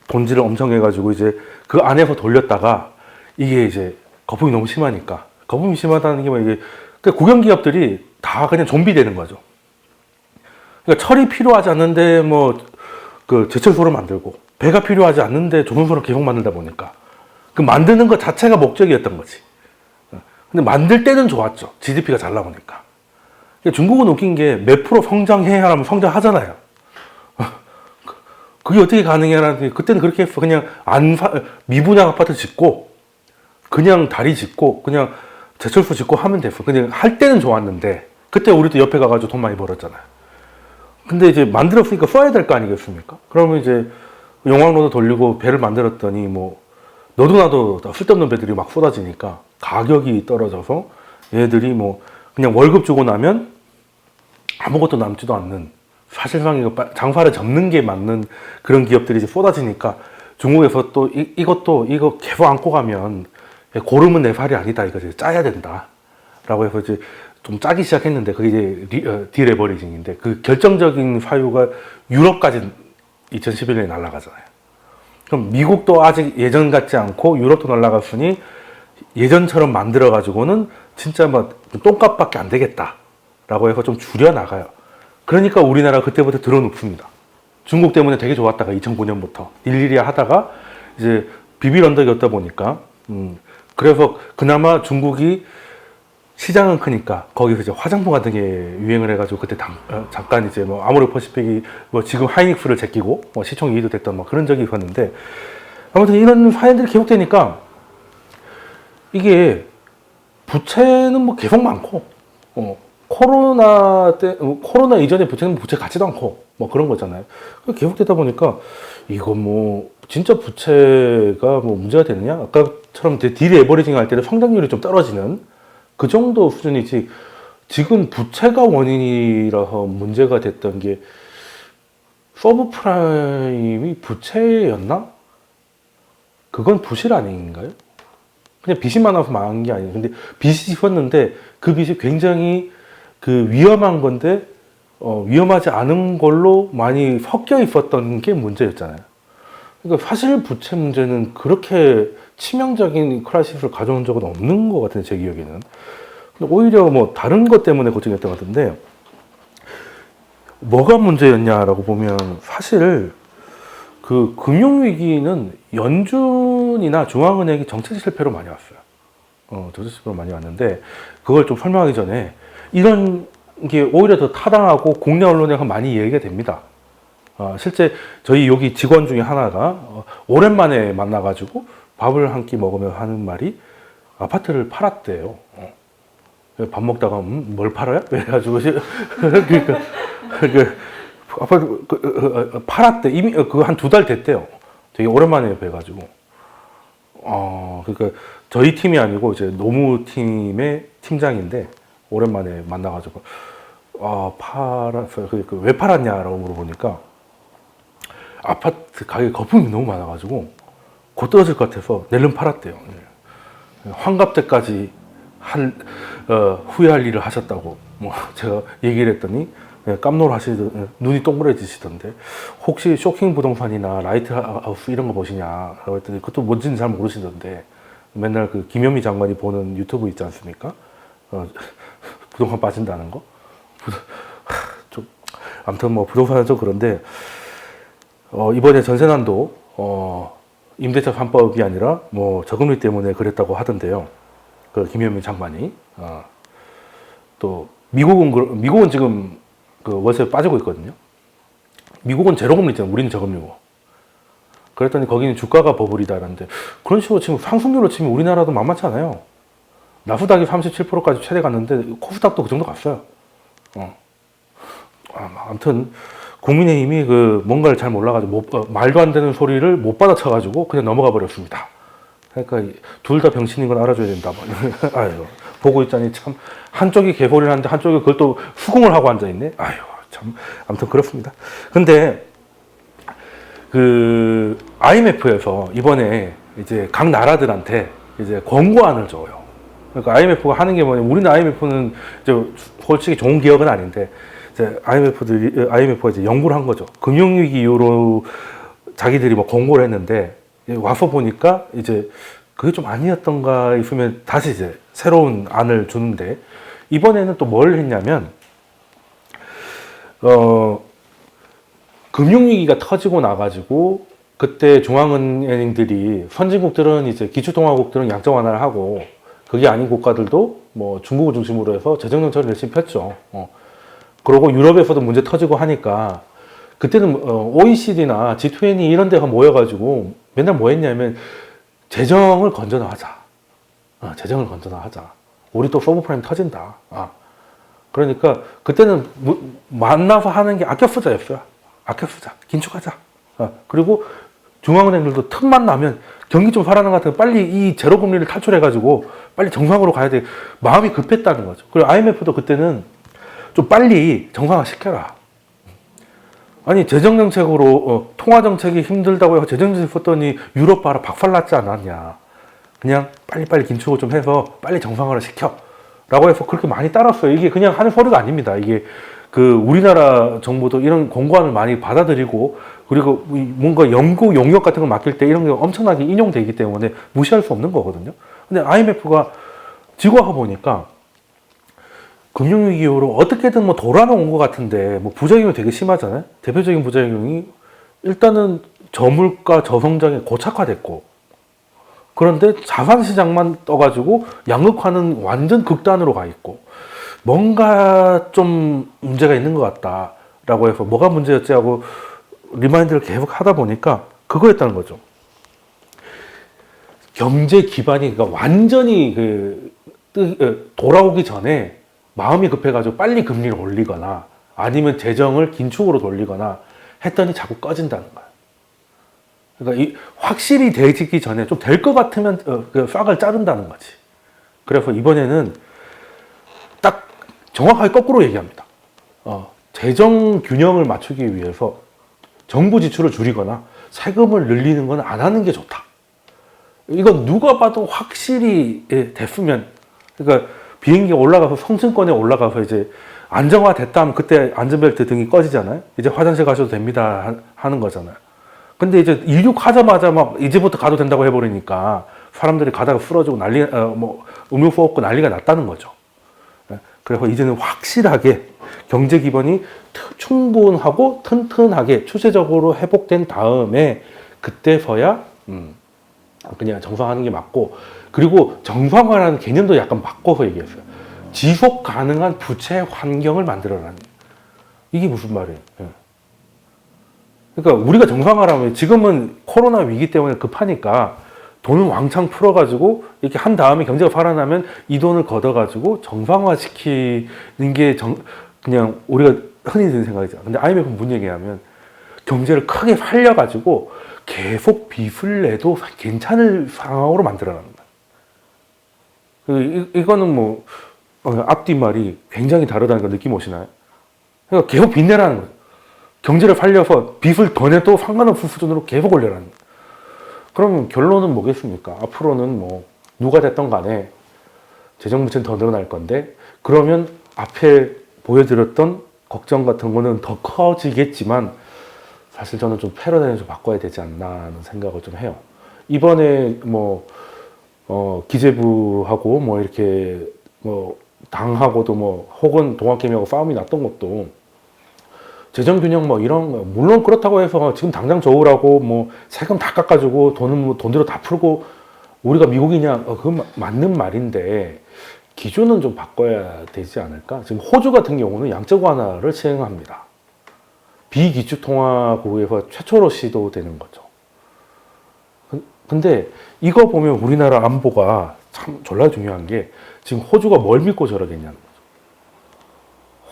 Speaker 1: 돈질을 엄청 해가지고 이제 그 안에서 돌렸다가 이게 이제 거품이 너무 심하니까 거품이 심하다는 게 뭐 이게 그러니까 국영 기업들이 다 그냥 좀비 되는 거죠. 그러니까 철이 필요하지 않는데 뭐 그 제철소를 만들고 배가 필요하지 않는데 조선소를 계속 만들다 보니까 그 만드는 것 자체가 목적이었던 거지. 근데 만들 때는 좋았죠. GDP가 잘 나오니까. 중국은 웃긴 게 몇 프로 성장해야 하면 성장하잖아요. 그게 어떻게 가능해라는데 그때는 그렇게 했어. 그냥 미분양 아파트 짓고 그냥 다리 짓고 그냥 제철소 짓고 하면 됐어. 그냥 할 때는 좋았는데 그때 우리도 옆에 가가지고 돈 많이 벌었잖아요. 근데 이제 만들었으니까 써야 될 거 아니겠습니까? 그러면 이제 용광로도 돌리고 배를 만들었더니 뭐 너도 나도 쓸데없는 배들이 막 쏟아지니까 가격이 떨어져서 얘들이 뭐 그냥 월급 주고 나면 아무것도 남지도 않는 사실상 이거 장사를 접는 게 맞는 그런 기업들이 이제 쏟아지니까 중국에서 또 이거 계속 안고 가면 고름은 내 살이 아니다 이거 이제 짜야 된다 라고 해서 이제 좀 짜기 시작했는데 그게 이제 디레버리징인데 그 결정적인 사유가 유럽까지 2011년에 날아가잖아요. 그럼 미국도 아직 예전 같지 않고 유럽도 날아갔으니 예전처럼 만들어 가지고는 진짜 뭐 똥값밖에 안 되겠다 라고 해서 좀 줄여 나가요. 그러니까 우리나라 그때부터 들어눕습니다. 중국 때문에 되게 좋았다가 2009년부터 일일이 하다가 이제 비빌 언덕이었다 보니까 그래서 그나마 중국이 시장은 크니까 거기서 이제 화장품 같은 게 유행을 해가지고 그때 잠깐 이제 뭐 아모르 퍼시픽이 뭐 지금 하이닉스를 제끼고 뭐 시총 2위도 됐던 뭐 그런 적이 있었는데 아무튼 이런 사연들이 계속되니까 이게 부채는 뭐 계속 많고 코로나 이전에 부채는 부채 같지도 않고 뭐 그런 거잖아요. 계속되다 보니까 이거 뭐 진짜 부채가 뭐 문제가 되느냐? 아까처럼 디레버리징 할 때는 성장률이 좀 떨어지는 그 정도 수준이지 지금 부채가 원인이라서 문제가 됐던 게 서브프라임이 부채였나? 그건 부실 아닌가요? 그냥 빚이 많아서 망한 게 아니에요. 근데 빚이 있었는데 그 빚이 굉장히 그 위험한 건데 위험하지 않은 걸로 많이 섞여 있었던 게 문제였잖아요. 그러니까 사실 부채 문제는 그렇게 치명적인 크라이시스를 가져온 적은 없는 것 같은데 제 기억에는. 근데 오히려 뭐 다른 것 때문에 걱정했던 것 같은데 뭐가 문제였냐라고 보면 사실 그 금융위기는 연준이나 중앙은행이 정책 실패로 많이 왔어요. 정책 실패로 많이 왔는데 그걸 좀 설명하기 전에 이런 게 오히려 더 타당하고 국내 언론에서 많이 얘기가 됩니다. 실제 저희 여기 직원 중에 하나가 오랜만에 만나가지고 밥을 한 끼 먹으며 하는 말이 아파트를 팔았대요. 밥 먹다가 뭘 팔아요? 그래가지고 그러니까 아파트 팔았대. 이미 그거 한 2달 됐대요. 되게 오랜만에 뵈가지고. 그러니까 저희 팀이 아니고 이제 노무팀의 팀장인데 오랜만에 만나가지고 팔았어요. 왜 팔았냐라고 물어보니까 아파트 가격 거품이 너무 많아가지고 곧 떨어질 것 같아서 낼름 팔았대요. 환갑 때까지 후회할 일을 하셨다고 뭐 제가 얘기를 했더니 눈이 동그래지시던데 혹시 쇼킹 부동산이나 라이트하우스 이런 거 보시냐라고 했더니 그것도 뭔지는 잘 모르시던데 맨날 그 김현미 장관이 보는 유튜브 있지 않습니까? 부동산 빠진다는 거. 좀 아무튼 뭐 부동산은 좀 그런데 이번에 전세난도 임대차 3법이 아니라 뭐 저금리 때문에 그랬다고 하던데요. 그 김현미 장관이 또 미국은 지금 그 월세 빠지고 있거든요. 미국은 제로금리잖아요. 우리는 저금리고. 그랬더니 거기는 주가가 버블이다라는데 그런 식으로 치면 상승률로 치면 우리나라도 만만치 않아요. 나스닥이 37%까지 최대 갔는데 코스닥도 그 정도 갔어요. 아무튼 국민의힘이 그 뭔가를 잘 몰라가지고 말도 안 되는 소리를 못 받아쳐가지고 그냥 넘어가 버렸습니다. 그러니까 둘 다 병신인 건 알아줘야 된다. 아유, 보고 있자니 참 한쪽이 개소리를 하는데 한쪽이 그걸 또 수긍을 하고 앉아있네. 아유, 참 아무튼 그렇습니다. 근데 그 IMF에서 이번에 이제 각 나라들한테 이제 권고안을 줘요. 그러니까 IMF가 하는 게 뭐냐면 우리는 IMF는 이제 솔직히 좋은 기업은 아닌데 이제 IMF가 이제 연구를 한 거죠. 금융위기 이후로 자기들이 뭐 공고를 했는데 와서 보니까 이제 그게 좀 아니었던가 있으면 다시 이제 새로운 안을 주는데 이번에는 또 뭘 했냐면 금융위기가 터지고 나가지고 그때 중앙은행들이 선진국들은 이제 기초통화국들은 양적 완화를 하고 그게 아닌 국가들도 뭐 중국을 중심으로 해서 재정 정책을 열심히 폈죠. 그러고 유럽에서도 문제 터지고 하니까 그때는 OECD나 G20 이런 데가 모여가지고 맨날 뭐 했냐면 재정을 건전화하자. 재정을 건전화하자. 우리 또 서브프라임 터진다. 그러니까 그때는 만나서 하는 게 아껴 쓰자였어요. 아껴 쓰자. 긴축하자. 그리고 중앙은행들도 틈만 나면 경기 좀 살아나는 것 같으면 빨리 이 제로 금리를 탈출해가지고 빨리 정상으로 가야 돼. 마음이 급했다는 거죠. 그리고 IMF도 그때는 좀 빨리 정상화 시켜라. 아니 재정정책으로 통화정책이 힘들다고 해서 재정정책 썼더니 유럽 봐라 박살났지 않았냐. 그냥 빨리빨리 긴축을 좀 해서 빨리 정상화를 시켜 라고 해서 그렇게 많이 따랐어요. 이게 그냥 하는 서류가 아닙니다. 이게 그 우리나라 정부도 이런 공고안을 많이 받아들이고 그리고 뭔가 연구 용역 같은 거 맡길 때 이런 게 엄청나게 인용되기 때문에 무시할 수 없는 거거든요. 근데 IMF가 지고 와서 보니까 금융위기 이후로 어떻게든 뭐 돌아온 것 같은데 뭐 부작용이 되게 심하잖아요. 대표적인 부작용이 일단은 저물가 저성장이 고착화됐고 그런데 자산시장만 떠가지고 양극화는 완전 극단으로 가 있고 뭔가 좀 문제가 있는 것 같다라고 해서 뭐가 문제였지 하고 리마인드를 계속 하다 보니까 그거였다는 거죠. 경제 기반이 그러니까 완전히 돌아오기 전에 마음이 급해가지고 빨리 금리를 올리거나 아니면 재정을 긴축으로 돌리거나 했더니 자꾸 꺼진다는 거예요. 그러니까 확실히 되기 전에 좀 될 것 같으면 그 싹을 자른다는 거지. 그래서 이번에는 딱 정확하게 거꾸로 얘기합니다. 재정 균형을 맞추기 위해서 정부 지출을 줄이거나 세금을 늘리는 건 안 하는 게 좋다. 이건 누가 봐도 확실히 됐으면 그러니까 비행기 올라가서 성층권에 올라가서 이제 안정화됐다 하면 그때 안전벨트 등이 꺼지잖아요. 이제 화장실 가셔도 됩니다 하는 거잖아요. 근데 이제 이륙하자마자 막 이제부터 가도 된다고 해버리니까 사람들이 가다가 쓰러지고 음료수 없고 난리가 났다는 거죠. 그래서 이제는 확실하게 경제 기반이 충분하고 튼튼하게 추세적으로 회복된 다음에 그때서야 그냥 정상화하는 게 맞고 그리고 정상화라는 개념도 약간 바꿔서 얘기했어요. 지속 가능한 부채 환경을 만들어라는 이게 무슨 말이에요? 그러니까 우리가 정상화라면 지금은 코로나 위기 때문에 급하니까 돈을 왕창 풀어가지고 이렇게 한 다음에 경제가 살아나면 이 돈을 걷어가지고 정상화시키는 게 그냥 우리가 흔히 드는 생각이죠. 근데 IMF는 무슨 얘기냐면 경제를 크게 살려가지고 계속 빚을 내도 괜찮을 상황으로 만들어라는 거예요. 이거는 뭐 앞뒤말이 굉장히 다르다는 거 느낌 오시나요? 그러니까 계속 빚 내라는 거예요. 경제를 살려서 빚을 더 내도 상관없을 수준으로 계속 올려라는 거예요. 그러면 결론은 뭐겠습니까? 앞으로는 뭐 누가 됐던 간에 재정부채는 더 늘어날 건데 그러면 앞에 보여드렸던 걱정 같은 거는 더 커지겠지만 사실 저는 좀 패러다임을 좀 바꿔야 되지 않나 하는 생각을 좀 해요. 이번에 뭐 기재부하고 뭐 이렇게 뭐 당하고도 뭐 혹은 동학개미하고 싸움이 났던 것도 재정균형 뭐 이런 거 물론 그렇다고 해서 지금 당장 좋으라고 뭐 세금 다 깎아주고 돈은 뭐 돈대로 다 풀고 우리가 미국이냐 그건 맞는 말인데 기준은 좀 바꿔야 되지 않을까? 지금 호주 같은 경우는 양적 완화를 시행합니다. 비기축통화국에서 최초로 시도되는 거죠. 근데 이거 보면 우리나라 안보가 참 졸라 중요한 게 지금 호주가 뭘 믿고 저러겠냐는 거죠.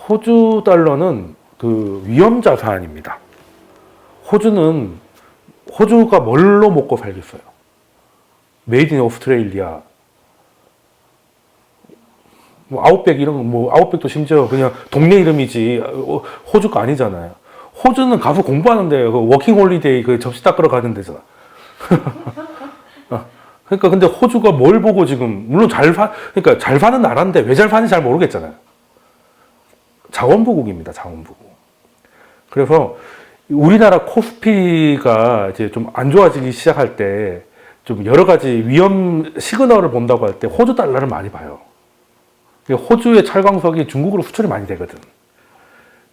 Speaker 1: 호주 달러는 그 위험자산입니다. 호주가 뭘로 먹고 살겠어요? 메이드 인 오스트레일리아. 뭐 아웃백 이런 거, 뭐 아웃백도 심지어 그냥 동네 이름이지 호주가 아니잖아요. 호주는 가서 공부하는데 그 워킹 홀리데이 그 접시 닦으러 가는 데잖아. 그러니까 근데 호주가 뭘 보고 지금 물론 그러니까 잘 사는 나라인데 왜 잘 사는지 잘 모르겠잖아요. 자원부국입니다. 자원부국. 그래서 우리나라 코스피가 이제 좀 안 좋아지기 시작할 때 좀 여러 가지 위험 시그널을 본다고 할 때 호주 달러를 많이 봐요. 호주의 철광석이 중국으로 수출이 많이 되거든.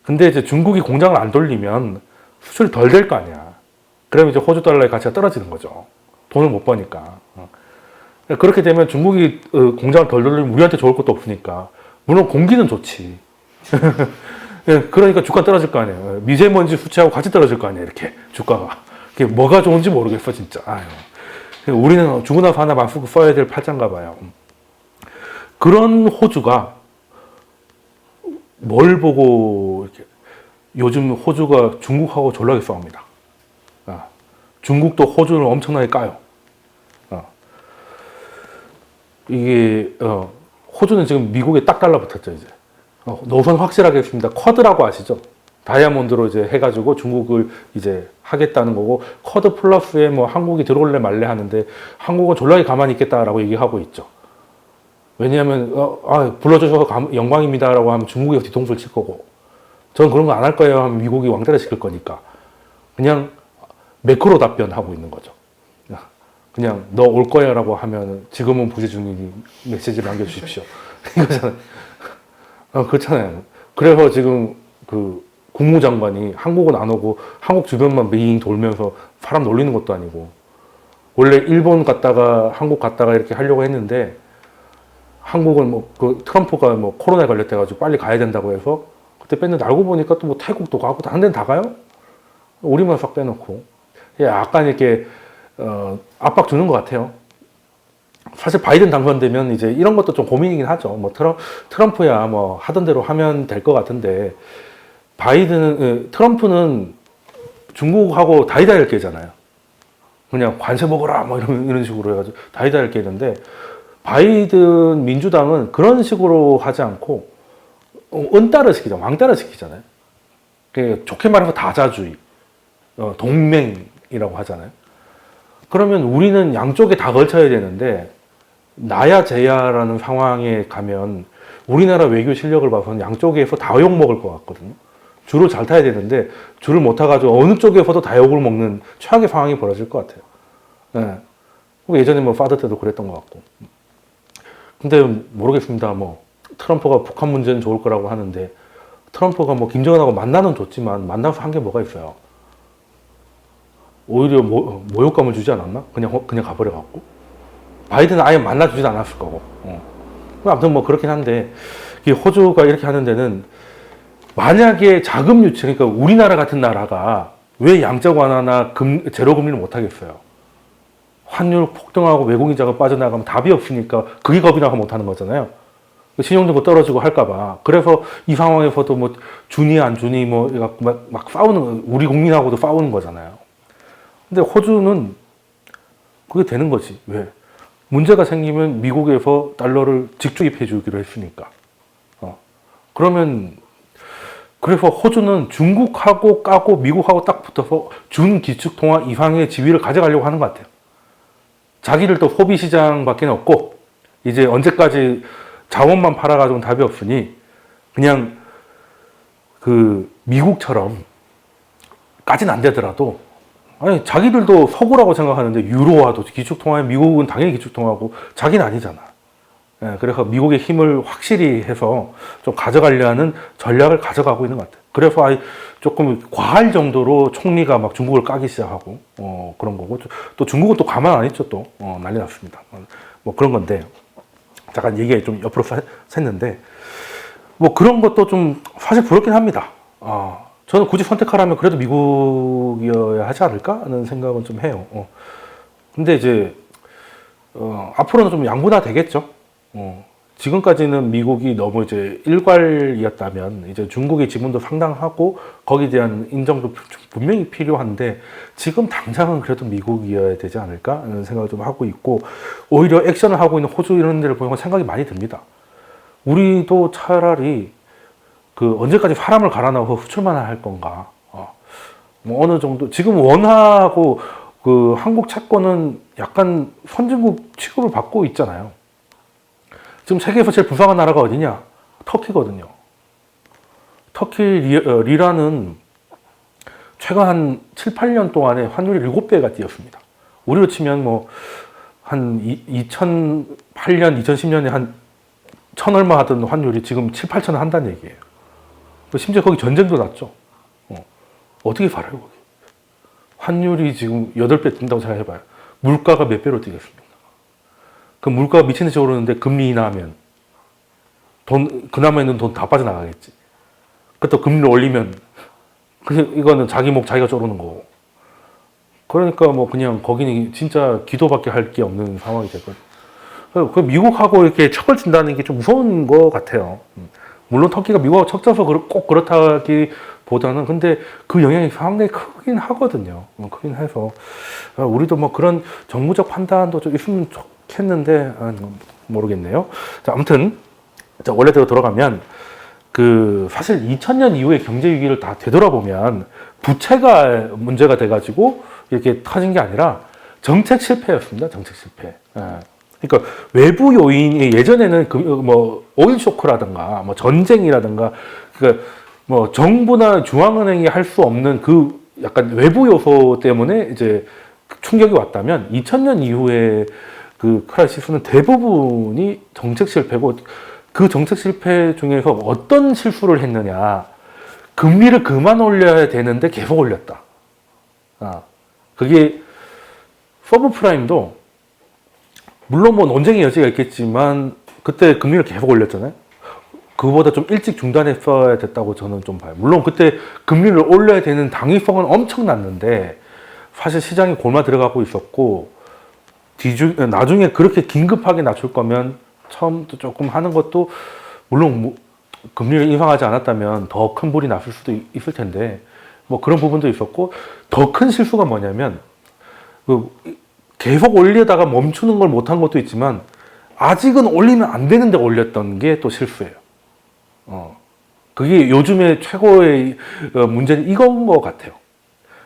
Speaker 1: 근데 이제 중국이 공장을 안 돌리면 수출이 덜 될 거 아니야. 그러면 이제 호주 달러의 가치가 떨어지는 거죠. 돈을 못 버니까. 그렇게 되면 중국이 공장을 덜 돌리면 우리한테 좋을 것도 없으니까. 물론 공기는 좋지. 그러니까 주가 떨어질 거 아니에요. 미세먼지 수치하고 같이 떨어질 거 아니에요. 이렇게 주가가. 그게 뭐가 좋은지 모르겠어 진짜. 아유. 우리는 주고 나서 하나 맞고 써야 될 팔짱가 봐요. 그런 호주가 뭘 보고 이렇게 요즘 호주가 중국하고 졸라게 싸웁니다. 중국도 호주를 엄청나게 까요. 이게 호주는 지금 미국에 딱 달라붙었죠 이제. 노선 확실하게 했습니다. 쿼드라고 아시죠? 다이아몬드로 이제 해가지고 중국을 이제 하겠다는 거고, 쿼드 플러스에 뭐 한국이 들어올래 말래 하는데 한국은 졸라게 가만히 있겠다라고 얘기하고 있죠. 왜냐하면 불러주셔서 영광입니다라고 하면 중국이 뒤통수를 칠 거고, 저는 그런 거 안 할 거예요 하면 미국이 왕따를 시킬 거니까 그냥 매크로 답변하고 있는 거죠. 그냥 너 올 거야 라고 하면 지금은 부재 중이니 메시지를 남겨주십시오. 이거잖아요. 그렇잖아요. 그래서 지금 그 국무장관이 한국은 안 오고 한국 주변만 빙 돌면서 사람 놀리는 것도 아니고, 원래 일본 갔다가 한국 갔다가 이렇게 하려고 했는데 한국은 뭐 그 트럼프가 뭐 코로나에 걸렸대가지고 빨리 가야 된다고 해서 그때 뺐는데, 알고 보니까 또 뭐 태국도 가고 다른 데는 다 가요. 우리만 싹 빼놓고 약간 이렇게 압박 주는 것 같아요. 사실 바이든 당선되면 이제 이런 것도 좀 고민이긴 하죠. 뭐 트럼프야 뭐 하던 대로 하면 될 것 같은데, 트럼프는 중국하고 다이다이를 깨잖아요. 그냥 관세 먹어라 뭐 이런 식으로 해가지고 다이다이를 깨는데, 바이든 민주당은 그런 식으로 하지 않고 은따를 시키잖아요. 왕따를 시키잖아요. 좋게 말해서 다자주의, 동맹이라고 하잖아요. 그러면 우리는 양쪽에 다 걸쳐야 되는데, 나야 쟤야라는 상황에 가면 우리나라 외교 실력을 봐서는 양쪽에서 다 욕먹을 것 같거든요. 줄을 잘 타야 되는데 줄을 못 타가지고 어느 쪽에서도 다 욕을 먹는 최악의 상황이 벌어질 것 같아요. 예전에 뭐 사드 때도 그랬던 것 같고. 근데 모르겠습니다. 뭐 트럼프가 북한 문제는 좋을 거라고 하는데, 트럼프가 뭐 김정은하고 만나는 좋지만 만나서 한 게 뭐가 있어요? 오히려 모욕감을 주지 않았나? 그냥 가버려 갖고. 바이든은 아예 만나주지도 않았을 거고. 아무튼 뭐 그렇긴 한데, 이 호주가 이렇게 하는 데는 만약에 자금 유치, 그러니까 우리나라 같은 나라가 왜 양적 완화나 제로 금리를 못 하겠어요? 환율 폭등하고 외국인 자금 빠져나가면 답이 없으니까 그게 겁이 나서 못 하는 거잖아요. 신용등급 떨어지고 할까봐. 그래서 이 상황에서도 뭐 주니 안 주니 뭐 막 싸우는, 우리 국민하고도 싸우는 거잖아요. 근데 호주는 그게 되는 거지. 왜? 문제가 생기면 미국에서 달러를 직주입해 주기로 했으니까. 그러면, 그래서 호주는 중국하고 까고 미국하고 딱 붙어서 준기축통화 이상의 지위를 가져가려고 하는 것 같아요. 자기들 또 소비시장밖에 없고, 이제 언제까지 자원만 팔아가지고는 답이 없으니, 그냥 그 미국처럼 까진 안 되더라도, 아니 자기들도 서구라고 생각하는데 유로화도 기축통화에 미국은 당연히 기축통화고 자기는 아니잖아. 그래서 미국의 힘을 확실히 해서 좀 가져가려 하는 전략을 가져가고 있는 것 같아요. 그래서 조금 과할 정도로 총리가 막 중국을 까기 시작하고 그런 거고, 또 중국은 또 가만 안 있죠. 또 난리 났습니다. 뭐 그런 건데, 잠깐 얘기가 좀 옆으로 샜는데, 뭐 그런 것도 좀 사실 부럽긴 합니다. 저는 굳이 선택하라면 그래도 미국이어야 하지 않을까 하는 생각은 좀 해요. 근데 이제 앞으로는 좀 양분화 되겠죠. 지금까지는 미국이 너무 이제 일괄이었다면 이제 중국의 지분도 상당하고 거기에 대한 인정도 분명히 필요한데, 지금 당장은 그래도 미국이어야 되지 않을까 하는 생각을 좀 하고 있고, 오히려 액션을 하고 있는 호주 이런 데를 보면 생각이 많이 듭니다. 우리도 차라리 그 언제까지 사람을 갈아 넣어서 수출만 할 건가? 뭐 어느 정도 지금 원화하고 그 한국 채권은 약간 선진국 취급을 받고 있잖아요. 지금 세계에서 제일 부강한 나라가 어디냐? 터키거든요. 터키 리라는 최근 한 7, 8년 동안에 환율이 7배가 뛰었습니다. 우리로 치면 뭐 한 2008년, 2010년에 한 1,000 얼마 하던 환율이 지금 7, 8천 원 한다는 얘기예요. 심지어 거기 전쟁도 났죠. 어떻게 살아요, 거기? 환율이 지금 8배 뛴다고 생각해봐요. 물가가 몇 배로 뛰겠습니까? 그 물가가 미친 듯이 오르는데 금리 인하하면 그나마 있는 돈 다 빠져나가겠지. 그것도 금리를 올리면 이거는 자기 목 자기가 쪼르는 거고. 그러니까 뭐 그냥 거기는 진짜 기도밖에 할 게 없는 상황이 되거든요. 그 미국하고 이렇게 척을 진다는 게 좀 무서운 것 같아요. 물론 터키가 미국하고 척져서 꼭 그렇다기보다는 근데 그 영향이 상당히 크긴 하거든요. 크긴 해서 우리도 뭐 그런 정무적 판단도 좀 있으면 좋겠는데 모르겠네요. 자, 아무튼 자, 원래대로 돌아가면 사실 2000년 이후의 경제 위기를 다 되돌아보면 부채가 문제가 돼가지고 이렇게 터진 게 아니라 정책 실패였습니다. 정책 실패. 그러니까 외부 요인이 예전에는 뭐 오일 쇼크라든가 뭐 전쟁이라든가 그러니까 뭐 정부나 중앙은행이 할 수 없는 그 약간 외부 요소 때문에 이제 충격이 왔다면 2000년 이후에 그 크라이시스는 대부분이 정책 실패고 그 정책 실패 중에서 어떤 실수를 했느냐. 금리를 그만 올려야 되는데 계속 올렸다. 그게 서브프라임도 물론 뭐 논쟁의 여지가 있겠지만 그때 금리를 계속 올렸잖아요. 그거보다 좀 일찍 중단했어야 됐다고 저는 좀 봐요. 물론 그때 금리를 올려야 되는 당위성은 엄청났는데 사실 시장이 골마 들어가고 있었고 나중에 그렇게 긴급하게 낮출 거면 처음부터 조금 하는 것도 물론 금리를 인상하지 않았다면 더 큰 불이 났을 수도 있을 텐데 뭐 그런 부분도 있었고 더 큰 실수가 뭐냐면 계속 올리다가 멈추는 걸 못한 것도 있지만 아직은 올리면 안 되는데 올렸던 게 또 실수예요. 그게 요즘의 최고의 문제는 이건 것 같아요.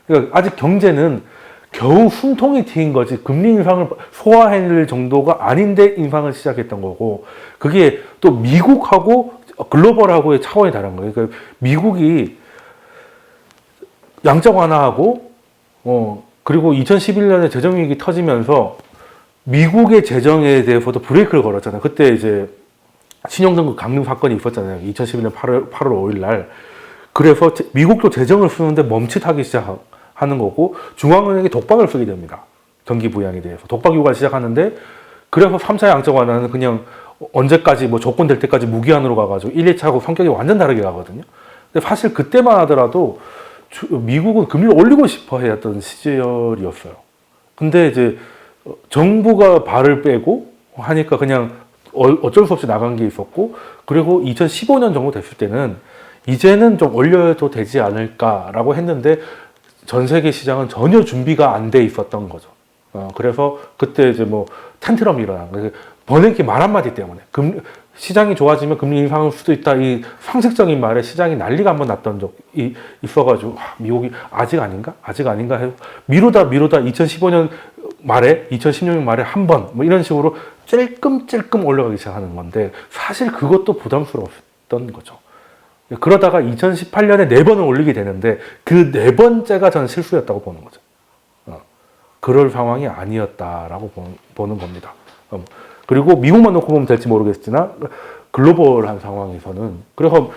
Speaker 1: 그러니까 아직 경제는 겨우 숨통이 트인 거지 금리 인상을 소화해낼 정도가 아닌데 인상을 시작했던 거고 그게 또 미국하고 글로벌하고의 차원이 다른 거예요. 그러니까 미국이 양적 완화하고 그리고 2011년에 재정위기 터지면서 미국의 재정에 대해서도 브레이크를 걸었잖아요. 그때 이제 신용등급 강림 사건이 있었잖아요. 2011년 8월 5일 날. 그래서 미국도 재정을 쓰는데 멈칫하기 시작하는 거고 중앙은행이 독박을 쓰게 됩니다. 경기 부양에 대해서. 독박 요구를 시작하는데 그래서 3차 양적 완화는 그냥 언제까지 뭐 조건 될 때까지 무기한으로 가가지고 1, 2차하고 성격이 완전 다르게 가거든요. 근데 사실 그때만 하더라도 미국은 금리를 올리고 싶어 했던 시절이었어요. 근데 이제 정부가 발을 빼고 하니까 그냥 어쩔 수 없이 나간 게 있었고 그리고 2015년 정도 됐을 때는 이제는 좀 올려도 되지 않을까라고 했는데 전 세계 시장은 전혀 준비가 안 돼 있었던 거죠. 그래서 그때 이제 뭐 텐트럼이 일어난 거예요. 버냉키 말 한마디 때문에 시장이 좋아지면 금리 인상할 수도 있다. 이 상식적인 말에 시장이 난리가 한번 났던 적이 있어가지고 미국이 아직 아닌가 해서 미루다 2015년 말에 2016년 말에 한 번 뭐 이런 식으로 찔끔찔끔 올라가기 시작하는 건데 사실 그것도 부담스러웠던 거죠. 그러다가 2018년에 4번을 올리게 되는데 그 4번째가 저는 실수였다고 보는 거죠. 그럴 상황이 아니었다라고 보는 겁니다. 그리고 미국만 놓고 보면 될지 모르겠지만 글로벌한 상황에서는 그래서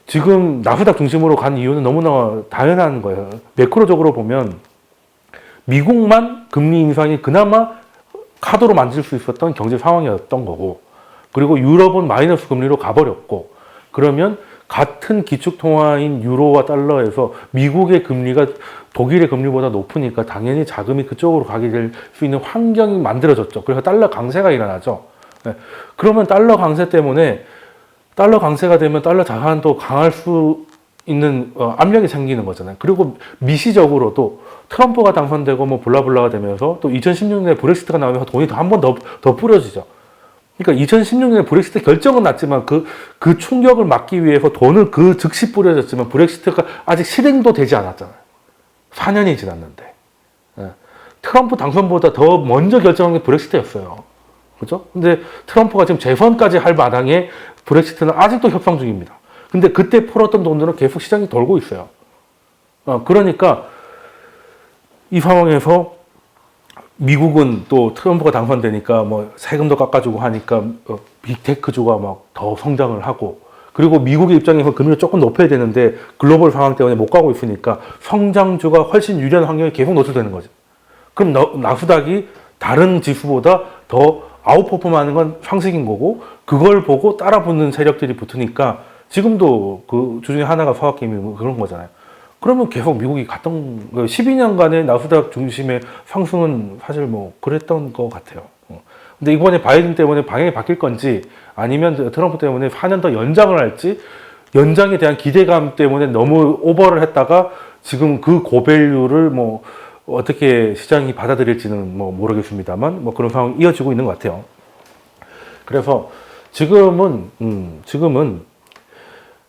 Speaker 1: 지금 나스닥 중심으로 간 이유는 너무나 당연한 거예요. 매크로적으로 보면 미국만 금리 인상이 그나마 카드로 만질 수 있었던 경제 상황이었던 거고 그리고 유럽은 마이너스 금리로 가버렸고 그러면 같은 기축통화인 유로와 달러에서 미국의 금리가 독일의 금리보다 높으니까 당연히 자금이 그쪽으로 가게 될 수 있는 환경이 만들어졌죠. 그래서 달러 강세가 일어나죠. 그러면 달러 강세 때문에 달러 강세가 되면 달러 자산도 강할 수 있는 압력이 생기는 거잖아요. 그리고 미시적으로도 트럼프가 당선되고 뭐 블라블라가 되면서 또 2016년에 브렉시트가 나오면서 돈이 한 번 더 뿌려지죠. 그러니까 2016년에 브렉시트 결정은 났지만 그 충격을 막기 위해서 돈을 즉시 뿌려졌지만 브렉시트가 아직 실행도 되지 않았잖아요. 4년이 지났는데. 트럼프 당선보다 더 먼저 결정한 게 브렉시트였어요. 그죠? 근데 트럼프가 지금 재선까지 할 마당에 브렉시트는 아직도 협상 중입니다. 근데 그때 풀었던 돈들은 계속 시장이 돌고 있어요. 그러니까 이 상황에서 미국은 또 트럼프가 당선되니까 뭐 세금도 깎아주고 하니까 빅테크주가 막 더 성장을 하고, 그리고 미국의 입장에서 금리를 조금 높여야 되는데 글로벌 상황 때문에 못 가고 있으니까 성장주가 훨씬 유리한 환경이 계속 노출되는 거죠. 그럼 나스닥이 다른 지수보다 더 아웃퍼폼하는 건 상식인 거고, 그걸 보고 따라 붙는 세력들이 붙으니까 지금도 그 주중에 하나가 서학개미 그런 거잖아요. 그러면 계속 미국이 갔던 12년간의 나스닥 중심의 상승은 사실 뭐 그랬던 것 같아요. 근데 이번에 바이든 때문에 방향이 바뀔 건지 아니면 트럼프 때문에 4년 더 연장을 할지, 연장에 대한 기대감 때문에 너무 오버를 했다가 지금 그 고밸류를 뭐 어떻게 시장이 받아들일지는 뭐 모르겠습니다만 뭐 그런 상황이 이어지고 있는 것 같아요. 그래서 지금은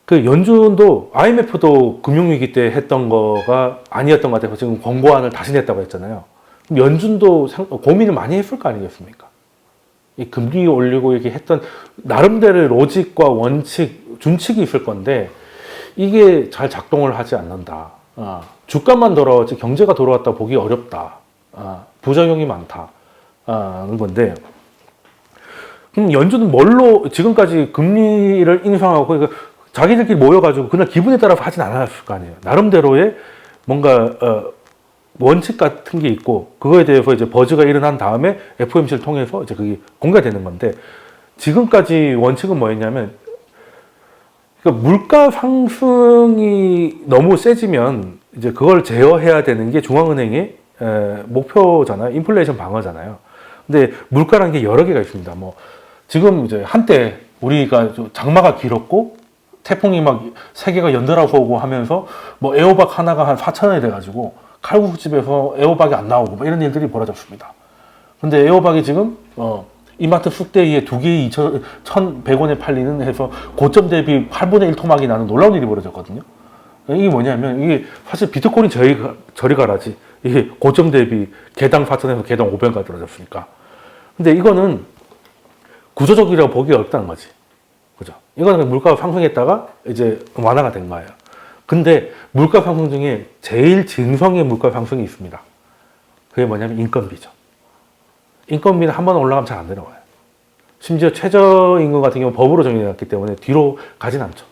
Speaker 1: 그 연준도 IMF도 금융위기 때 했던 거가 아니었던 것 같아서 지금 권고안을 다시 냈다고 했잖아요. 그럼 연준도 고민을 많이 했을 거 아니겠습니까? 이 금리 올리고 이렇게 했던 나름대로의 로직과 원칙, 준칙이 있을 건데 이게 잘 작동을 하지 않는다. 주가만 돌아왔지 경제가 돌아왔다 보기 어렵다. 부작용이 많다. 는 건데, 그럼 연준은 뭘로 지금까지 금리를 인상하고, 그러니까 자기들끼리 모여가지고 그날 기분에 따라서 하진 않았을 거 아니에요. 나름대로의 뭔가 원칙 같은 게 있고, 그거에 대해서 이제 버즈가 일어난 다음에 FOMC를 통해서 이제 그게 공개가 되는 건데, 지금까지 원칙은 뭐였냐면, 그러니까 물가 상승이 너무 세지면 이제 그걸 제어해야 되는 게 중앙은행의 목표잖아요. 인플레이션 방어잖아요. 근데 물가라는 게 여러 개가 있습니다. 뭐 지금 이제 한때 우리가 장마가 길었고 태풍이 막 세 개가 연달아서 오고 하면서 뭐 애호박 하나가 한 4,000원이 돼가지고 칼국수집에서 애호박이 안 나오고 뭐 이런 일들이 벌어졌습니다. 근데 애호박이 지금 이마트 쑥대기에 두 개에 1,100원에 팔리는 해서 고점 대비 8분의 1 토막이 나는 놀라운 일이 벌어졌거든요. 이게 뭐냐면, 이게 사실 비트코인 저리 가라지. 이게 고점 대비 개당 4,000에서 개당 500원까지 떨어졌으니까. 근데 이거는 구조적이라고 보기 어렵다는 거지. 그죠? 이거는 물가가 상승했다가 이제 완화가 된 거예요. 근데 물가 상승 중에 제일 진성의 물가 상승이 있습니다. 그게 뭐냐면 인건비죠. 인건비는 한 번 올라가면 잘 안 내려와요. 심지어 최저임금 같은 경우는 법으로 정해놨기 때문에 뒤로 가진 않죠.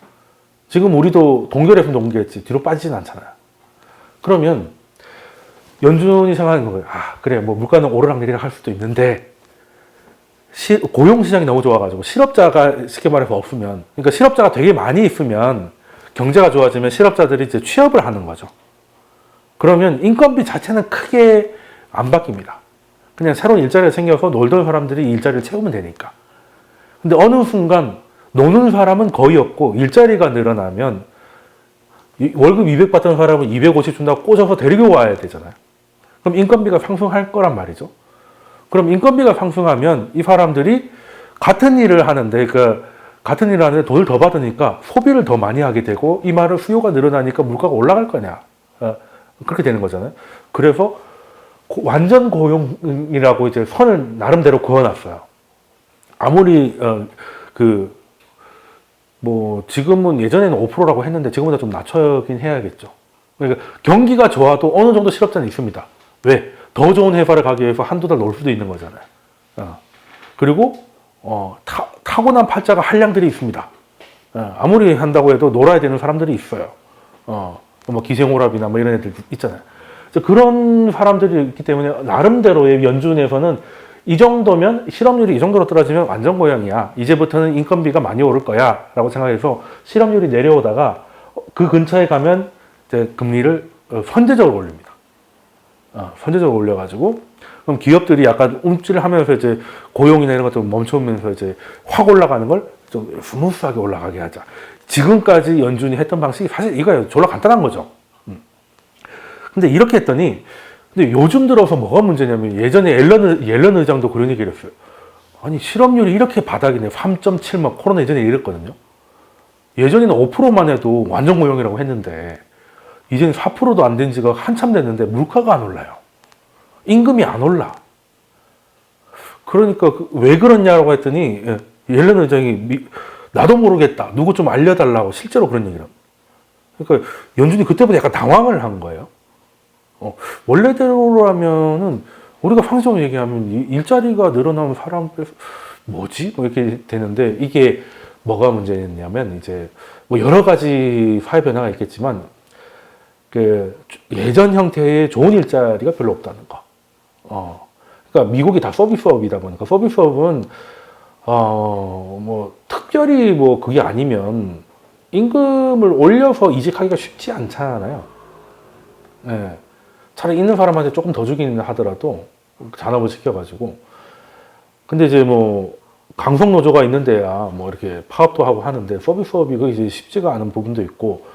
Speaker 1: 지금 우리도 동결에서 동결했지 뒤로 빠지진 않잖아요. 그러면 연준이 생각하는 거예요. 그래, 뭐 물가는 오르락내리락 할 수도 있는데 고용시장이 너무 좋아가지고 실업자가 쉽게 말해서 없으면, 그러니까 실업자가 되게 많이 있으면 경제가 좋아지면 실업자들이 이제 취업을 하는 거죠. 그러면 인건비 자체는 크게 안 바뀝니다. 그냥 새로운 일자리가 생겨서 놀던 사람들이 일자리를 채우면 되니까. 근데 어느 순간 노는 사람은 거의 없고 일자리가 늘어나면 월급 200 받던 사람은 250 준다고 꽂아서 데리고 와야 되잖아요. 그럼 인건비가 상승할 거란 말이죠. 그럼 인건비가 상승하면 이 사람들이 같은 일을 하는데 돈을 더 받으니까 소비를 더 많이 하게 되고, 이 말은 수요가 늘어나니까 물가가 올라갈 거냐. 그렇게 되는 거잖아요. 그래서 완전 고용이라고 이제 선을 나름대로 그어놨어요. 아무리 뭐 지금은 예전에는 5%라고 했는데 지금보다 좀 낮춰긴 해야겠죠. 그러니까 경기가 좋아도 어느 정도 실업자는 있습니다. 왜? 더 좋은 회사를 가기 위해서 한두 달 놀 수도 있는 거잖아요. 그리고 타고난 팔자가 한량들이 있습니다. 아무리 한다고 해도 놀아야 되는 사람들이 있어요. 뭐 기생오랍이나 뭐 이런 애들 있잖아요. 그런 사람들이 있기 때문에 나름대로의 연준에서는 이 정도면, 실업률이 이 정도로 떨어지면 완전 고용이야, 이제부터는 인건비가 많이 오를 거야 라고 생각해서 실업률이 내려오다가 그 근처에 가면 이제 금리를 선제적으로 올립니다. 선제적으로 올려가지고, 그럼 기업들이 약간 움찔하면서 이제 고용이나 이런 것들 멈추면서 이제 확 올라가는 걸 좀 스무스하게 올라가게 하자. 지금까지 연준이 했던 방식이 사실 이거예요. 졸라 간단한 거죠. 근데 이렇게 했더니, 근데 요즘 들어서 뭐가 문제냐면, 예전에 옐런 의장도 그런 얘기를 했어요. 아니, 실업률이 이렇게 바닥이네. 3.7, 막 코로나 예전에 이랬거든요. 예전에는 5%만 해도 완전 고용이라고 했는데, 이제는 4%도 안 된 지가 한참 됐는데, 물가가 안 올라요. 임금이 안 올라. 그러니까 왜 그러냐고 했더니, 옐런 의장이 나도 모르겠다. 누구 좀 알려달라고 실제로 그런 얘기를 합니다. 그러니까 연준이 그때부터 약간 당황을 한 거예요. 원래대로라면은 우리가 상식적으로 얘기하면 일자리가 늘어나면 사람 뭐지? 뭐 이렇게 되는데 이게 뭐가 문제였냐면 이제 뭐 여러 가지 사회 변화가 있겠지만 그 예전 형태의 좋은 일자리가 별로 없다는 거. 그러니까 미국이 다 서비스업이다 보니까 서비스업은 뭐 특별히 뭐 그게 아니면 임금을 올려서 이직하기가 쉽지 않잖아요. 예. 차라리 있는 사람한테 조금 더 주기는 하더라도 잔업을 시켜가지고. 근데 이제 뭐 강성 노조가 있는 데야 뭐 이렇게 파업도 하고 하는데 서비스업이 그 이제 쉽지가 않은 부분도 있고,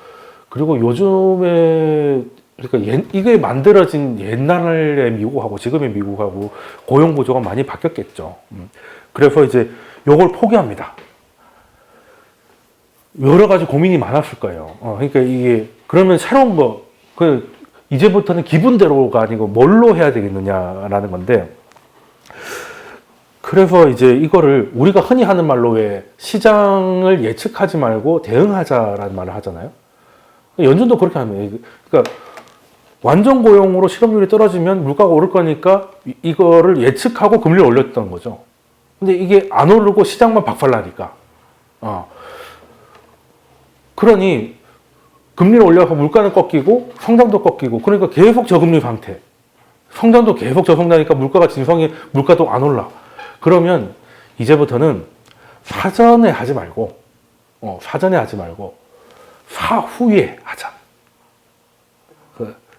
Speaker 1: 그리고 요즘에 그러니까 이게 만들어진 옛날의 미국하고 지금의 미국하고 고용 구조가 많이 바뀌었겠죠. 그래서 이제 요걸 포기합니다. 여러 가지 고민이 많았을 거예요. 그러니까 이게 그러면 새로운 거, 이제부터는 기분대로가 아니고 뭘로 해야 되겠느냐라는 건데, 그래서 이제 이거를 우리가 흔히 하는 말로 왜 시장을 예측하지 말고 대응하자라는 말을 하잖아요. 연준도 그렇게 하면, 그러니까 완전 고용으로 실업률이 떨어지면 물가가 오를 거니까 이거를 예측하고 금리를 올렸던 거죠. 근데 이게 안 오르고 시장만 박살나니까. 그러니 금리를 올려서 물가는 꺾이고 성장도 꺾이고, 그러니까 계속 저금리 상태. 성장도 계속 저성장하니까 물가가 진성이, 물가도 안 올라. 그러면 이제부터는 사전에 하지 말고 사후에 하자.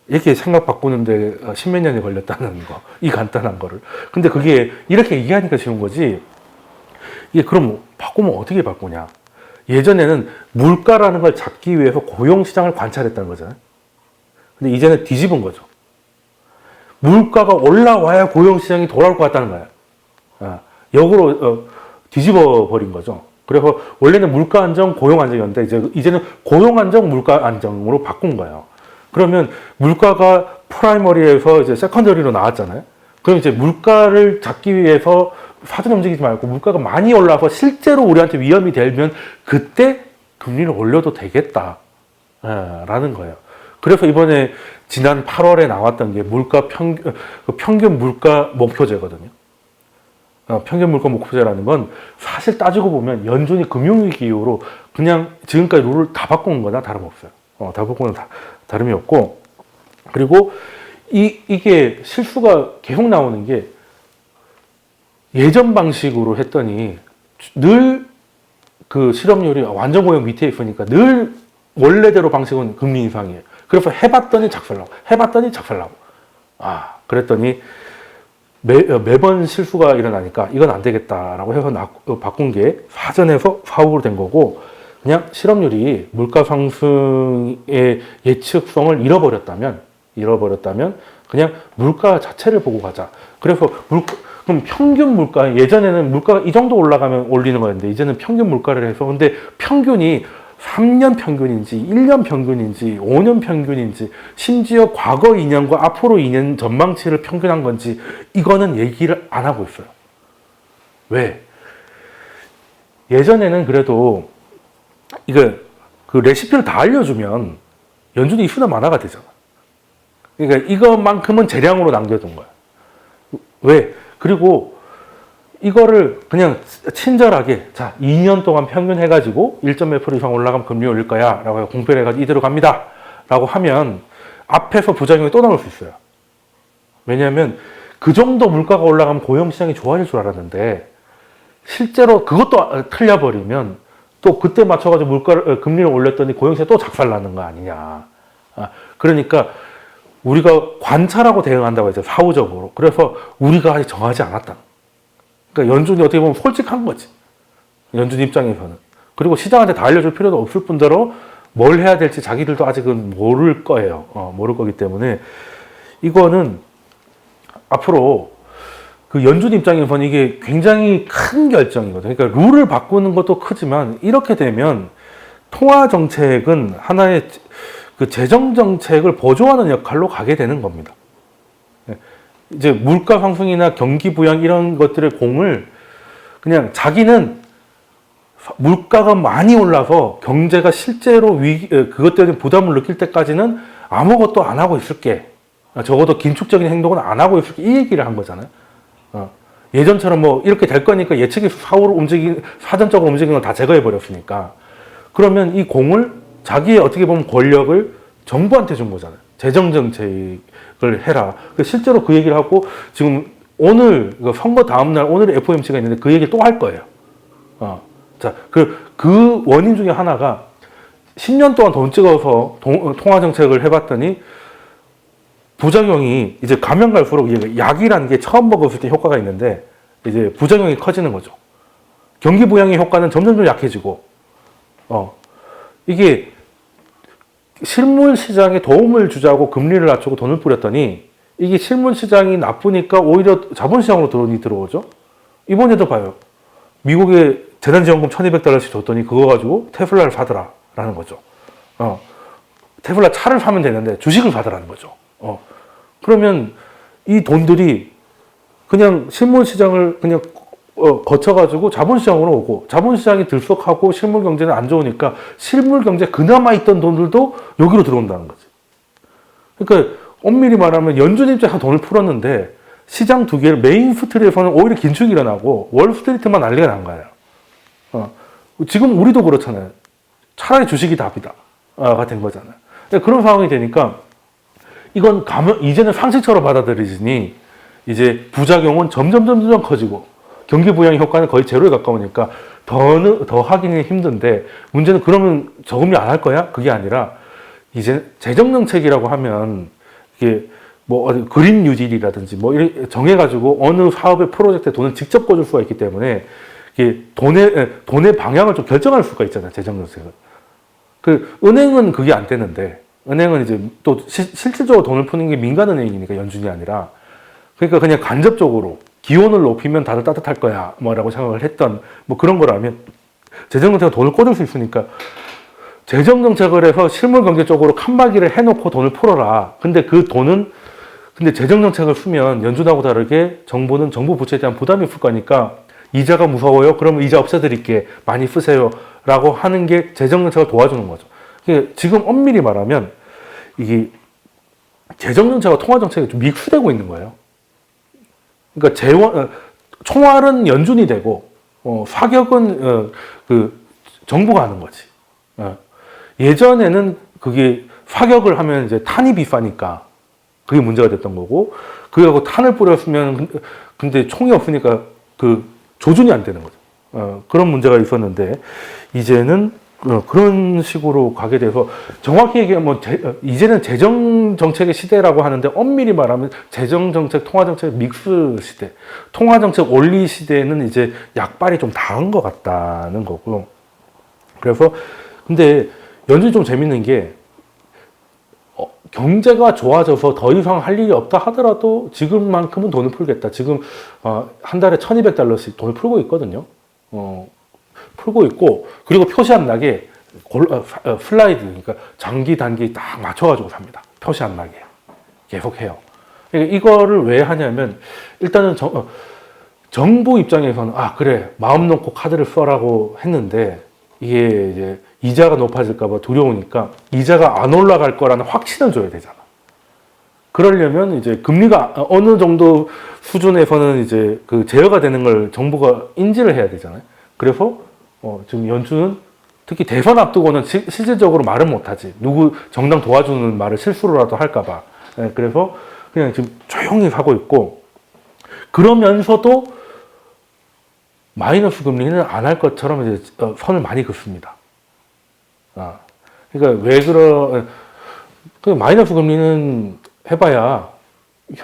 Speaker 1: 이렇게 생각 바꾸는데 십몇 년이 걸렸다는 거, 이 간단한 거를. 근데 그게 이렇게 얘기하니까 쉬운 거지. 이게 그럼 바꾸면 어떻게 바꾸냐? 예전에는 물가라는 걸 잡기 위해서 고용시장을 관찰했다는 거잖아요. 근데 이제는 뒤집은 거죠. 물가가 올라와야 고용시장이 돌아올 것 같다는 거예요. 역으로 뒤집어 버린 거죠. 그래서 원래는 물가 안정, 고용 안정이었는데 이제는 고용 안정, 물가 안정으로 바꾼 거예요. 그러면 물가가 프라이머리에서 이제 세컨더리로 나왔잖아요. 그럼 이제 물가를 잡기 위해서 사전 움직이지 말고 물가가 많이 올라와서 실제로 우리한테 위험이 되면 그때 금리를 올려도 되겠다. 라는 거예요. 그래서 이번에 지난 8월에 나왔던 게 평균 물가 목표제거든요. 평균 물가 목표제라는 건 사실 따지고 보면 연준이 금융위기 이후로 그냥 지금까지 룰을 다 바꾼 거나 다름없어요. 다 바꾼 거나 다름이 없고, 그리고 이게 실수가 계속 나오는 게 예전 방식으로 했더니 늘 그 실업률이 완전 고용 밑에 있으니까 늘 원래대로 방식은 금리 인상이에요. 그래서 해봤더니 작살나고. 그랬더니 매번 실수가 일어나니까 이건 안 되겠다라고 해서 바꾼 게 사전에서 사후로 된 거고, 그냥 실업률이 물가 상승의 예측성을 잃어버렸다면 그냥 물가 자체를 보고 가자. 그래서 그럼 평균 물가, 예전에는 물가가 이 정도 올라가면 올리는 거였는데 이제는 평균 물가를 해서, 근데 평균이 3년 평균인지 1년 평균인지 5년 평균인지 심지어 과거 2년과 앞으로 2년 전망치를 평균한 건지 이거는 얘기를 안 하고 있어요. 왜? 예전에는 그래도 그 레시피를 다 알려주면 연준이 이수나 마나가 되잖아. 그러니까 이것만큼은 재량으로 남겨둔 거야. 왜? 그리고 이거를 그냥 친절하게, 자, 2년 동안 평균 해가지고 1.몇% 이상 올라가면 금리 올릴 거야 라고 공표를 해가지고 이대로 갑니다 라고 하면 앞에서 부작용이 또 나올 수 있어요. 왜냐하면 그 정도 물가가 올라가면 고용시장이 좋아질 줄 알았는데 실제로 그것도 틀려버리면 또 그때 맞춰가지고 금리를 올렸더니 고용시장이 또 작살나는 거 아니냐. 그러니까 우리가 관찰하고 대응한다고 했죠, 사후적으로. 그래서 우리가 아직 정하지 않았다. 그러니까 연준이 어떻게 보면 솔직한 거지. 연준 입장에서는. 그리고 시장한테 다 알려줄 필요도 없을 뿐더러 뭘 해야 될지 자기들도 아직은 모를 거예요. 모를 거기 때문에 이거는 앞으로 그 연준 입장에서는 이게 굉장히 큰 결정이거든요. 그러니까 룰을 바꾸는 것도 크지만 이렇게 되면 통화 정책은 하나의 그 재정 정책을 보조하는 역할로 가게 되는 겁니다. 이제 물가 상승이나 경기 부양 이런 것들의 공을 그냥 자기는 물가가 많이 올라서 경제가 실제로 그것 때문에 부담을 느낄 때까지는 아무것도 안 하고 있을게. 적어도 긴축적인 행동은 안 하고 있을게. 이 얘기를 한 거잖아요. 예전처럼 뭐 이렇게 될 거니까 예측이 사전적으로 움직이는 걸 다 제거해 버렸으니까. 그러면 이 공을 자기의 어떻게 보면 권력을 정부한테 준 거잖아요. 재정정책을 해라. 실제로 그 얘기를 하고 지금 오늘 선거 다음날 오늘 FOMC가 있는데 그 얘기 또 할 거예요. 자, 그 원인 중에 하나가 10년 동안 돈 찍어서 통화 정책을 해봤더니 부작용이 이제 가면 갈수록 약이라는 게 처음 먹었을 때 효과가 있는데 이제 부작용이 커지는 거죠. 경기 부양의 효과는 점점 약해지고, 이게 실물 시장에 도움을 주자고 금리를 낮추고 돈을 뿌렸더니 이게 실물 시장이 나쁘니까 오히려 자본시장으로 돈이 들어오죠. 이번에도 봐요. 미국에 재난지원금 $1,200씩 줬더니 그거 가지고 테슬라를 사더라라는 거죠. 테슬라 차를 사면 되는데 주식을 사더라는 거죠. 그러면 이 돈들이 그냥 실물 시장을 그냥 거쳐가지고 자본시장으로 오고 자본시장이 들썩하고 실물 경제는 안 좋으니까 실물 경제 그나마 있던 돈들도 여기로 들어온다는 거지. 그러니까 엄밀히 말하면 연준 입장에서 돈을 풀었는데 시장 두 개를 메인 스트리트에서는 오히려 긴축이 일어나고 월스트리트만 난리가 난 거예요. 지금 우리도 그렇잖아요. 차라리 주식이 답이다. 가 된 거잖아요. 그런 상황이 되니까 이건 이제는 상식처럼 받아들이지니 이제 부작용은 점점 커지고 경기 부양 효과는 거의 제로에 가까우니까 더 하기는 힘든데 문제는 그러면 저금리 안 할 거야? 그게 아니라 이제 재정정책이라고 하면 이게 뭐 그린 뉴딜이라든지 뭐 이렇게 정해가지고 어느 사업의 프로젝트에 돈을 직접 꽂을 수가 있기 때문에 이게 돈의 방향을 좀 결정할 수가 있잖아요. 재정정책은. 은행은 그게 안 되는데 은행은 이제 또 실질적으로 돈을 푸는 게 민간은행이니까 연준이 아니라 그러니까 그냥 간접적으로 기온을 높이면 다들 따뜻할 거야 뭐라고 생각을 했던 뭐 그런 거라면 재정정책은 돈을 꽂을 수 있으니까 재정정책을 해서 실물경제 쪽으로 칸막이를 해놓고 돈을 풀어라. 근데 그 돈은 재정정책을 쓰면 연준하고 다르게 정부는 정부 부채에 대한 부담이 있을 거니까 이자가 무서워요? 그러면 이자 없애드릴게. 많이 쓰세요. 라고 하는 게 재정정책을 도와주는 거죠. 지금 엄밀히 말하면 이게 재정정책과 통화정책이 좀 믹스되고 있는 거예요. 그러니까 총알은 연준이 되고 사격은 정부가 하는 거지. 예전에는 그게 사격을 하면 이제 탄이 비싸니까 그게 문제가 됐던 거고 그리고 탄을 뿌렸으면 근데 총이 없으니까 조준이 안 되는 거죠. 그런 문제가 있었는데 이제는 그런 식으로 가게 돼서 정확히 얘기하면 이제는 재정정책의 시대라고 하는데 엄밀히 말하면 재정정책, 통화정책 믹스 시대, 통화정책 원리 시대에는 이제 약발이 좀 닿은 것 같다는 거고. 그래서 근데 연준이 좀 재밌는 게 경제가 좋아져서 더 이상 할 일이 없다 하더라도 지금만큼은 돈을 풀겠다. 지금 한 달에 $1,200씩 돈을 풀고 있거든요. 풀고 있고 그리고 표시 안 나게 슬라이드 그러니까 장기 단기 딱 맞춰가지고 삽니다. 표시 안 나게 계속 해요. 그러니까 이거를 왜 하냐면 일단은 정부 입장에서는 그래 마음 놓고 카드를 써라고 했는데 이게 이제 이자가 높아질까봐 두려우니까 이자가 안 올라갈 거라는 확신을 줘야 되잖아. 그러려면 이제 금리가 어느 정도 수준에서는 이제 제어가 되는 걸 정부가 인지를 해야 되잖아요. 그래서 지금 연준은 특히 대선 앞두고는 실질적으로 말은 못하지. 누구 정당 도와주는 말을 실수로라도 할까봐. 그래서 그냥 지금 조용히 하고 있고 그러면서도 마이너스 금리는 안 할 것처럼 이제 선을 많이 긋습니다. 그러니까 마이너스 금리는 해봐야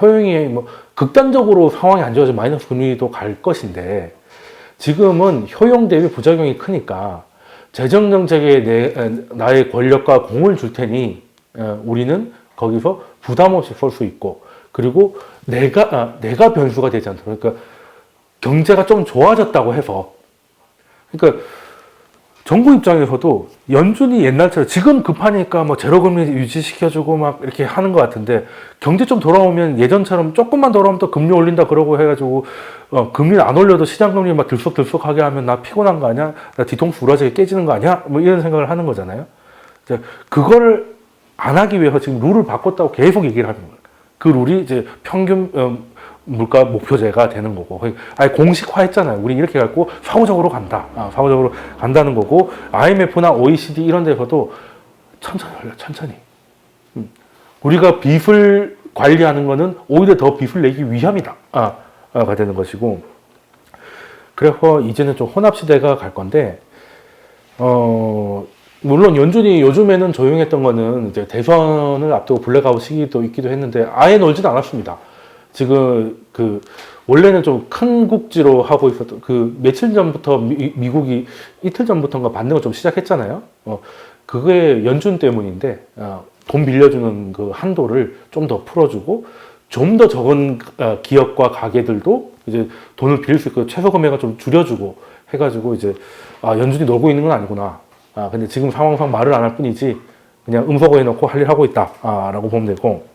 Speaker 1: 효용이 뭐 극단적으로 상황이 안 좋아지면 마이너스 금리도 갈 것인데 지금은 효용 대비 부작용이 크니까 재정정책에 나의 권력과 공을 줄 테니 우리는 거기서 부담 없이 쓸 수 있고 그리고 내가 변수가 되지 않도록 그러니까 경제가 좀 좋아졌다고 해서 그러니까 정부 입장에서도 연준이 옛날처럼 지금 급하니까 뭐 제로금리 유지시켜주고 막 이렇게 하는 것 같은데 경제 좀 돌아오면 예전처럼 조금만 돌아오면 또 금리 올린다 그러고 해가지고 금리 안 올려도 시장 금리 막 들썩들썩하게 하면 나 피곤한 거 아니야? 나 뒤통수 우라지게 깨지는 거 아니야? 뭐 이런 생각을 하는 거잖아요. 그거를 안 하기 위해서 지금 룰을 바꿨다고 계속 얘기를 하는 거예요. 그 룰이 이제 평균 물가 목표제가 되는 거고, 아예 공식화했잖아요. 우리 이렇게 갖고 사후적으로 간다. 사후적으로 간다는 거고, IMF나 OECD 이런 데서도 천천히 올려, 천천히. 우리가 빚을 관리하는 거는 오히려 더 빚을 내기 위함이다. 가 되는 것이고, 그래서 이제는 좀 혼합 시대가 갈 건데, 물론 연준이 요즘에는 조용했던 거는 이제 대선을 앞두고 블랙아웃 시기도 있기도 했는데 아예 놀지도 않았습니다. 지금 원래는 좀 큰 국지로 하고 있었던 며칠 전부터 미국이 이틀 전부터인가 받는 거 좀 시작했잖아요. 그게 연준 때문인데 돈 빌려주는 그 한도를 좀 더 풀어주고 좀 더 적은 기업과 가게들도 이제 돈을 빌릴 수 있고 최소 금액을 좀 줄여주고 해가지고 이제 연준이 놀고 있는 건 아니구나. 근데 지금 상황상 말을 안 할 뿐이지 그냥 음소거해 놓고 할 일 하고 있다. 라고 보면 되고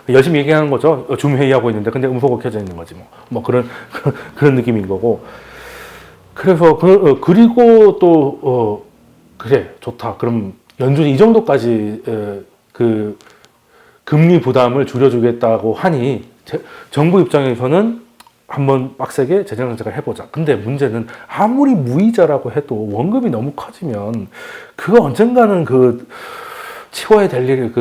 Speaker 1: 열심히 얘기하는 거죠. 줌 회의하고 있는데 근데 음소거 켜져 있는 거지 뭐 그런 느낌인 거고. 그래서 그리고 또 그래 좋다. 그럼 연준이 이 정도까지 금리 부담을 줄여주겠다고 하니 정부 입장에서는 한번 빡세게 재정 정책을 해보자. 근데 문제는 아무리 무이자라고 해도 원금이 너무 커지면 그거 언젠가는 치워야 될 일,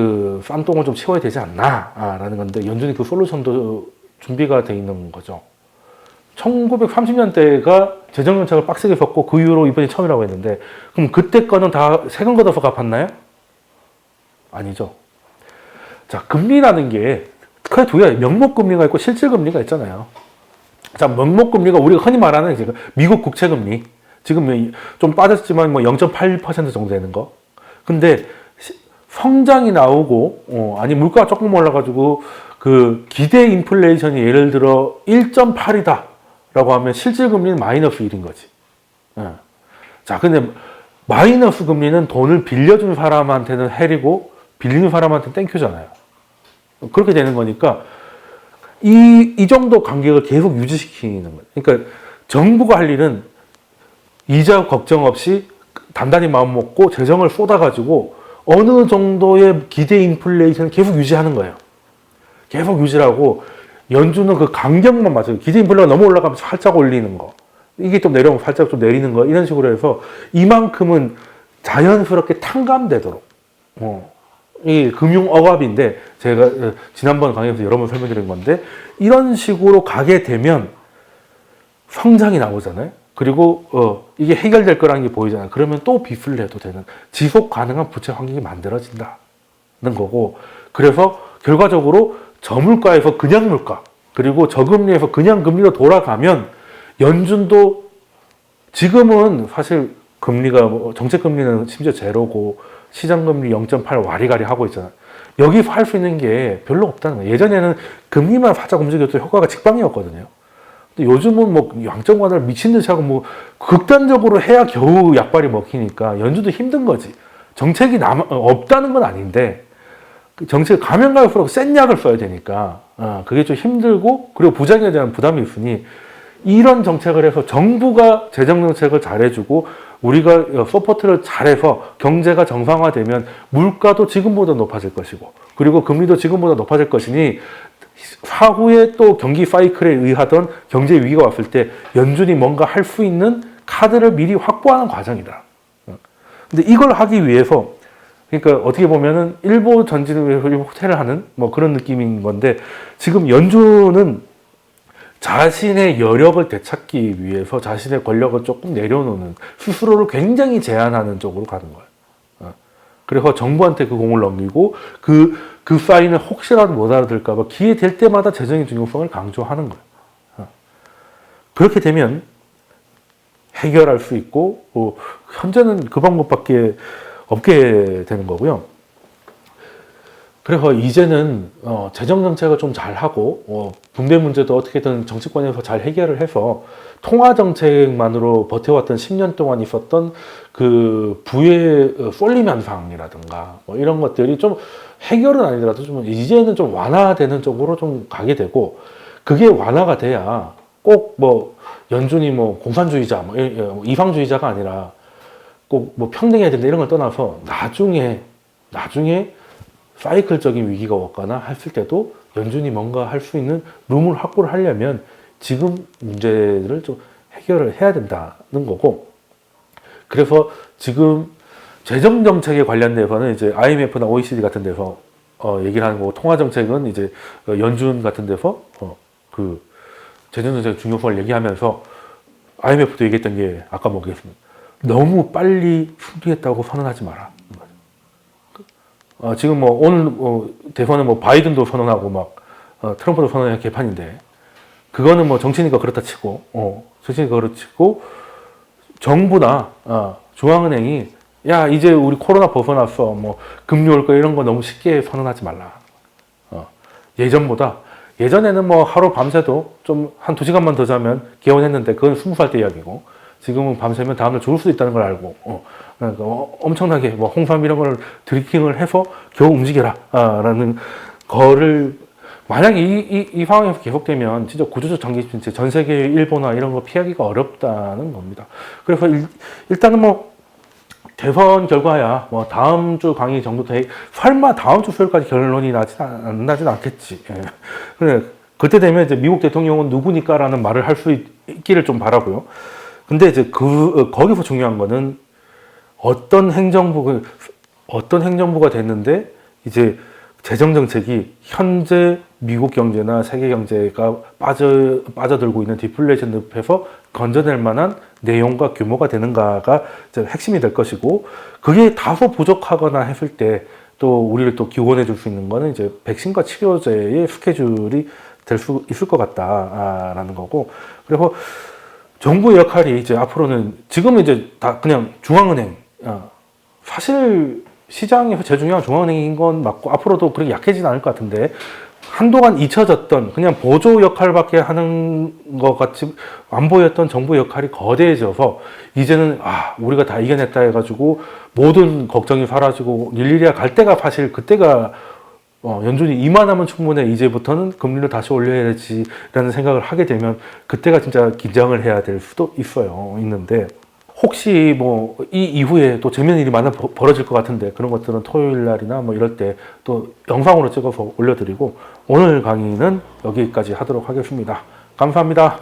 Speaker 1: 싼똥을 좀 치워야 되지 않나? 라는 건데 연준이 그 솔루션도 준비가 돼 있는 거죠. 1930년대가 재정 정책을 빡세게 썼고 그 이후로 이번이 처음이라고 했는데 그럼 그때 거는 다 세금 걷어서 갚았나요? 아니죠. 자, 금리라는 게 크게 두 개, 명목금리가 있고 실질금리가 있잖아요. 자, 명목금리가 우리가 흔히 말하는 지금 미국 국채금리. 지금 좀 빠졌지만 뭐 0.8% 정도 되는 거. 근데 성장이 나오고, 아니 물가가 조금 올라가지고 기대 인플레이션이 예를 들어 1.8이다. 라고 하면 실질금리는 마이너스 1인 거지. 자, 근데 마이너스 금리는 돈을 빌려준 사람한테는 헬이고 빌리는 사람한테는 땡큐잖아요. 그렇게 되는 거니까 이 정도 간격을 계속 유지시키는 거예요. 그러니까 정부가 할 일은 이자 걱정 없이 단단히 마음 먹고 재정을 쏟아가지고 어느 정도의 기대 인플레이션을 계속 유지하는 거예요. 계속 유지하고 연준은 그 간격만 맞춰요. 기대 인플레이션가 너무 올라가면 살짝 올리는 거. 이게 좀 내려오면 살짝 좀 내리는 거. 이런 식으로 해서 이만큼은 자연스럽게 탕감되도록. 이 금융 억압인데 제가 지난번 강의에서 여러 번 설명드린 건데 이런 식으로 가게 되면 성장이 나오잖아요. 그리고 이게 해결될 거라는 게 보이잖아요. 그러면 또 빚을 내도 되는 지속 가능한 부채 환경이 만들어진다는 거고 그래서 결과적으로 저물가에서 그냥 물가 그리고 저금리에서 그냥 금리로 돌아가면 연준도 지금은 사실 금리가 정책 금리는 심지어 제로고 시장금리 0.8 와리가리 하고 있잖아요. 여기서 할 수 있는 게 별로 없다는 거예요. 예전에는 금리만 살짝 움직여도 효과가 직방이었거든요. 근데 요즘은 뭐 양적 완화를 미친 듯이 하고 뭐 극단적으로 해야 겨우 약발이 먹히니까 연준도 힘든 거지. 정책이 없다는 건 아닌데 정책을 가면 갈수록 센 약을 써야 되니까 그게 좀 힘들고 그리고 부작용에 대한 부담이 있으니 이런 정책을 해서 정부가 재정 정책을 잘해주고 우리가 서포트를 잘해서 경제가 정상화되면 물가도 지금보다 높아질 것이고 그리고 금리도 지금보다 높아질 것이니 사후에 또 경기 사이클에 의하던 경제 위기가 왔을 때 연준이 뭔가 할 수 있는 카드를 미리 확보하는 과정이다. 근데 이걸 하기 위해서 그러니까 어떻게 보면은 일부 전진을 위해서 일부 호텔을 하는 뭐 그런 느낌인 건데 지금 연준은 자신의 여력을 되찾기 위해서 자신의 권력을 조금 내려놓는 스스로를 굉장히 제한하는 쪽으로 가는 거예요. 그래서 정부한테 그 공을 넘기고 그 사인을 혹시라도 못 알아들을까 봐 기회 될 때마다 재정의 중요성을 강조하는 거예요. 그렇게 되면 해결할 수 있고 현재는 그 방법밖에 없게 되는 거고요. 그래서 이제는 재정 정책을 좀 잘하고 분배 문제도 어떻게든 정치권에서 잘 해결을 해서 통화 정책만으로 버텨왔던 10년 동안 있었던 그 부의 쏠림 현상이라든가 뭐 이런 것들이 좀 해결은 아니더라도 좀 이제는 좀 완화되는 쪽으로 좀 가게 되고, 그게 완화가 돼야 꼭 뭐 연준이 뭐 공산주의자, 뭐 이상주의자가 아니라 꼭 뭐 평등해야 된다 이런 걸 떠나서 나중에 사이클적인 위기가 왔거나 했을 때도 연준이 뭔가 할 수 있는 룸을 확보를 하려면 지금 문제를 좀 해결을 해야 된다는 거고, 그래서 지금 재정 정책에 관련돼서는 이제 IMF나 OECD 같은 데서 얘기를 하는 거고, 통화 정책은 이제 연준 같은 데서 그 재정 정책 중요성을 얘기하면서 IMF도 얘기했던 게 아까 뭐겠습니까? 너무 빨리 승리했다고 선언하지 마라. 지금 뭐 오늘 대선은 뭐 바이든도 선언하고 막 트럼프도 선언한 개판인데, 그거는 뭐 정치니까 그렇다 치고, 정치니까 그렇다 치고, 정부나 중앙은행이 야 이제 우리 코로나 벗어났어, 뭐 금리 올 거 이런 거 너무 쉽게 선언하지 말라. 예전보다, 예전에는 뭐 하루 밤새도 좀 한 2시간만 더 자면 개원했는데 그건 20살 때 이야기고, 지금은 밤새면 다음날 죽을 수도 있다는 걸 알고, 그러니까 엄청나게 뭐 홍삼 이런 걸 드리킹을 해서 겨우 움직여라 라는 거를, 만약에 이 상황에서 계속되면 진짜 구조적 장기 침체, 전 세계 일본화 이런 거 피하기가 어렵다는 겁니다. 그래서 일단은 뭐 대선 결과야 뭐 다음 주 강의 정도 설마 다음 주 수요일까지 결론이 나진 않겠지. 예. 그때 되면 이제 미국 대통령은 누구니까라는 말을 할 수 있기를 좀 바라고요. 근데 이제 거기서 중요한 거는 어떤 행정부가 됐는데 이제 재정 정책이 현재 미국 경제나 세계 경제가 빠져들고 있는 디플레이션 늪에서 건져낼 만한 내용과 규모가 되는가가 이제 핵심이 될 것이고, 그게 다소 부족하거나 했을 때 또 우리를 또 기원해 줄 수 있는 거는 이제 백신과 치료제의 스케줄이 될 수 있을 것 같다라는 거고, 그리고 정부의 역할이 이제 앞으로는, 지금은 이제 다 그냥 중앙은행, 사실 시장에서 제일 중요한 중앙은행인 건 맞고 앞으로도 그렇게 약해지는 않을 것 같은데, 한동안 잊혀졌던 그냥 보조 역할밖에 하는 것 같이 안 보였던 정부 역할이 거대해져서 이제는 우리가 다 이겨냈다 해가지고 모든 걱정이 사라지고 일일이야 갈 때가, 사실 그때가 연준이 이만하면 충분해, 이제부터는 금리를 다시 올려야 되지라는 생각을 하게 되면 그때가 진짜 긴장을 해야 될 수도 있는데, 혹시 뭐 이 이후에 또 재미있는 일이 많이 벌어질 것 같은데 그런 것들은 토요일 날이나 뭐 이럴 때 또 영상으로 찍어서 올려드리고, 오늘 강의는 여기까지 하도록 하겠습니다. 감사합니다.